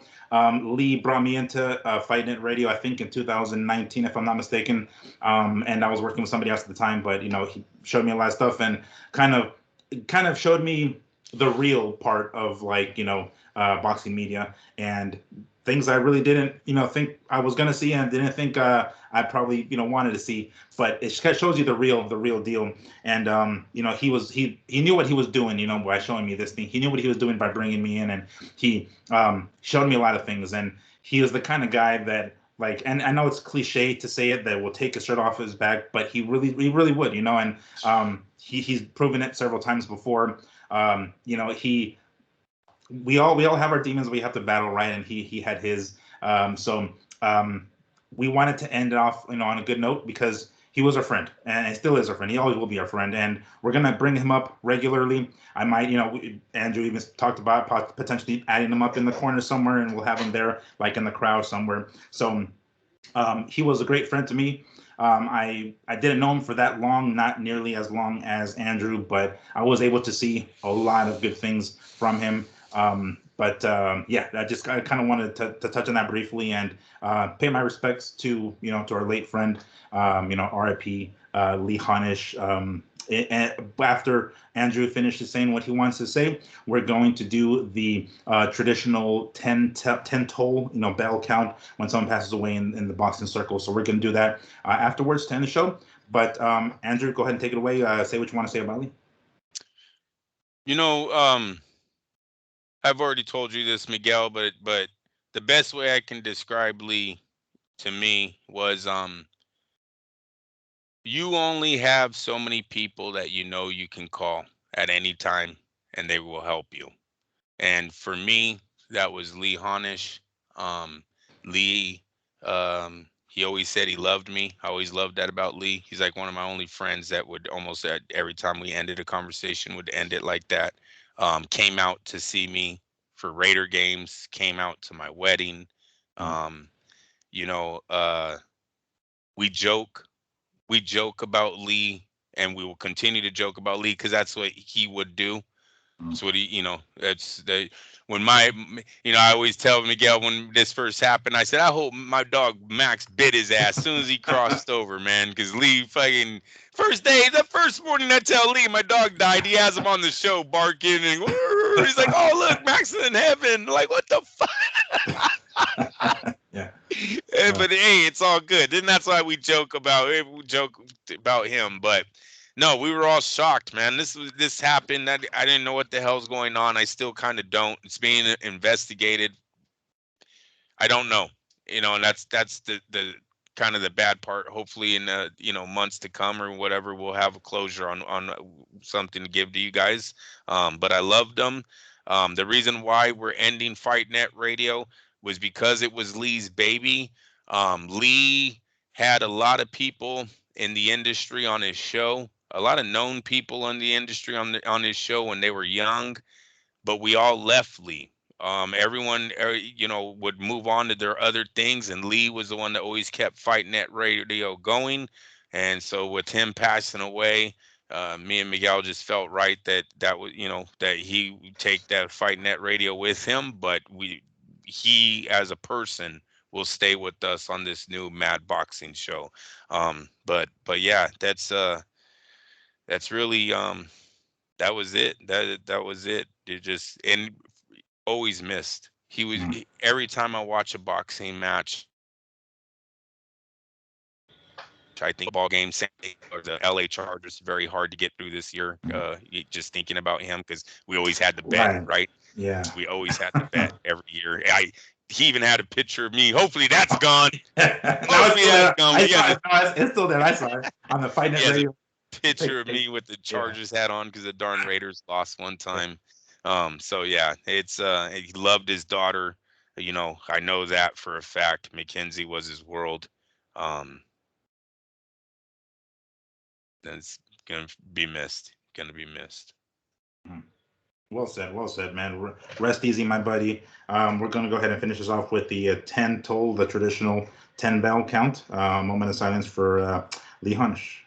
Lee brought me into FightNet Radio, I think in 2019, if I'm not mistaken, and I was working with somebody else at the time, but he showed me a lot of stuff and kind of showed me the real part of boxing media and things I really didn't, think I was gonna see and didn't think I probably, wanted to see. But it shows you the real deal. And he knew what he was doing, by showing me this thing. He knew what he was doing by bringing me in, and he showed me a lot of things. And he was the kind of guy that, and I know it's cliche to say it, that will take a shirt off his back, but he really would, and he's proven it several times before. We all have our demons we have to battle, right? And he had his. We wanted to end it off, on a good note because he was our friend and he still is our friend. He always will be our friend, and we're gonna bring him up regularly. I might, Andrew even talked about potentially adding him up in the corner somewhere, and we'll have him there, like in the crowd somewhere. So he was a great friend to me. I didn't know him for that long, not nearly as long as Andrew, but I was able to see a lot of good things from him. I kind of wanted to touch on that briefly and pay my respects to to our late friend, R.I.P. Lee Honish. After Andrew finishes saying what he wants to say, we're going to do the traditional 10 toll, bell count when someone passes away in the boxing circle. So we're going to do that afterwards to end the show. But Andrew, go ahead and take it away. Say what you want to say about Lee. I've already told you this, Miguel, but the best way I can describe Lee to me was you only have so many people that you can call at any time and they will help you. And for me, that was Lee Honish. Lee, he always said he loved me. I always loved that about Lee. He's like one of my only friends that would almost every time we ended a conversation would end it like that. Came out to see me for Raider games, came out to my wedding. We joke about Lee, and we will continue to joke about Lee because that's what he would do. That's what I always tell Miguel when this first happened, I said, I hope my dog Max bit his ass as soon as he crossed over, man, because Lee fucking the first morning I tell Lee my dog died, he has him on the show barking and he's like, oh, look, Max is in heaven. Like, what the fuck? Yeah. But hey, it's all good. And that's why we joke about him. But no, we were all shocked, man. This happened. I didn't know what the hell's going on. I still kind of don't. It's being investigated. I don't know. And that's the kind of the bad part. Hopefully in months to come or whatever, we'll have a closure on something to give to you guys. But I loved them. The reason why we're ending FightNet Radio was because it was Lee's baby. Lee had a lot of people in the industry on his show, a lot of known people in the industry on his show when they were young, but we all left Lee. Everyone, would move on to their other things, and Lee was the one that always kept FightNet Radio going. And so with him passing away, me and Miguel just felt right that was, that he would take that FightNet Radio with him, but he as a person will stay with us on this new Mad Boxing Show. But yeah, that's really that was it. That was it. It just, and always missed. Mm. Every time I watch a boxing match, I think ball game or the LA Chargers very hard to get through this year. Just thinking about him because we always had the bet, Right. right? Yeah. We always had the bet every year. He even had a picture of me. Hopefully that's gone. Now it's Hopefully still that's there. gone. I But saw yeah, it. No, it's still there. I saw it on the Fight he Net has a Radio. picture of me with the Yeah. Chargers hat on because the darn Raiders lost one time. So yeah, it's he loved his daughter. I know that for a fact. Mackenzie was his world. Um, that's gonna be missed. Gonna be missed. Mhm. Well said, man. Rest easy, my buddy. We're going to go ahead and finish this off with the 10 toll, the traditional 10 bell count. Moment of silence for Lee Hunch.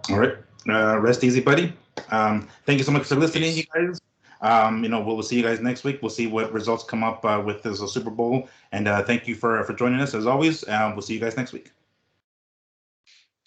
All right. Rest easy, buddy. Thank you so much for listening, you guys. We'll see you guys next week. We'll see what results come up with this Super Bowl. And thank you for joining us as always. We'll see you guys next week.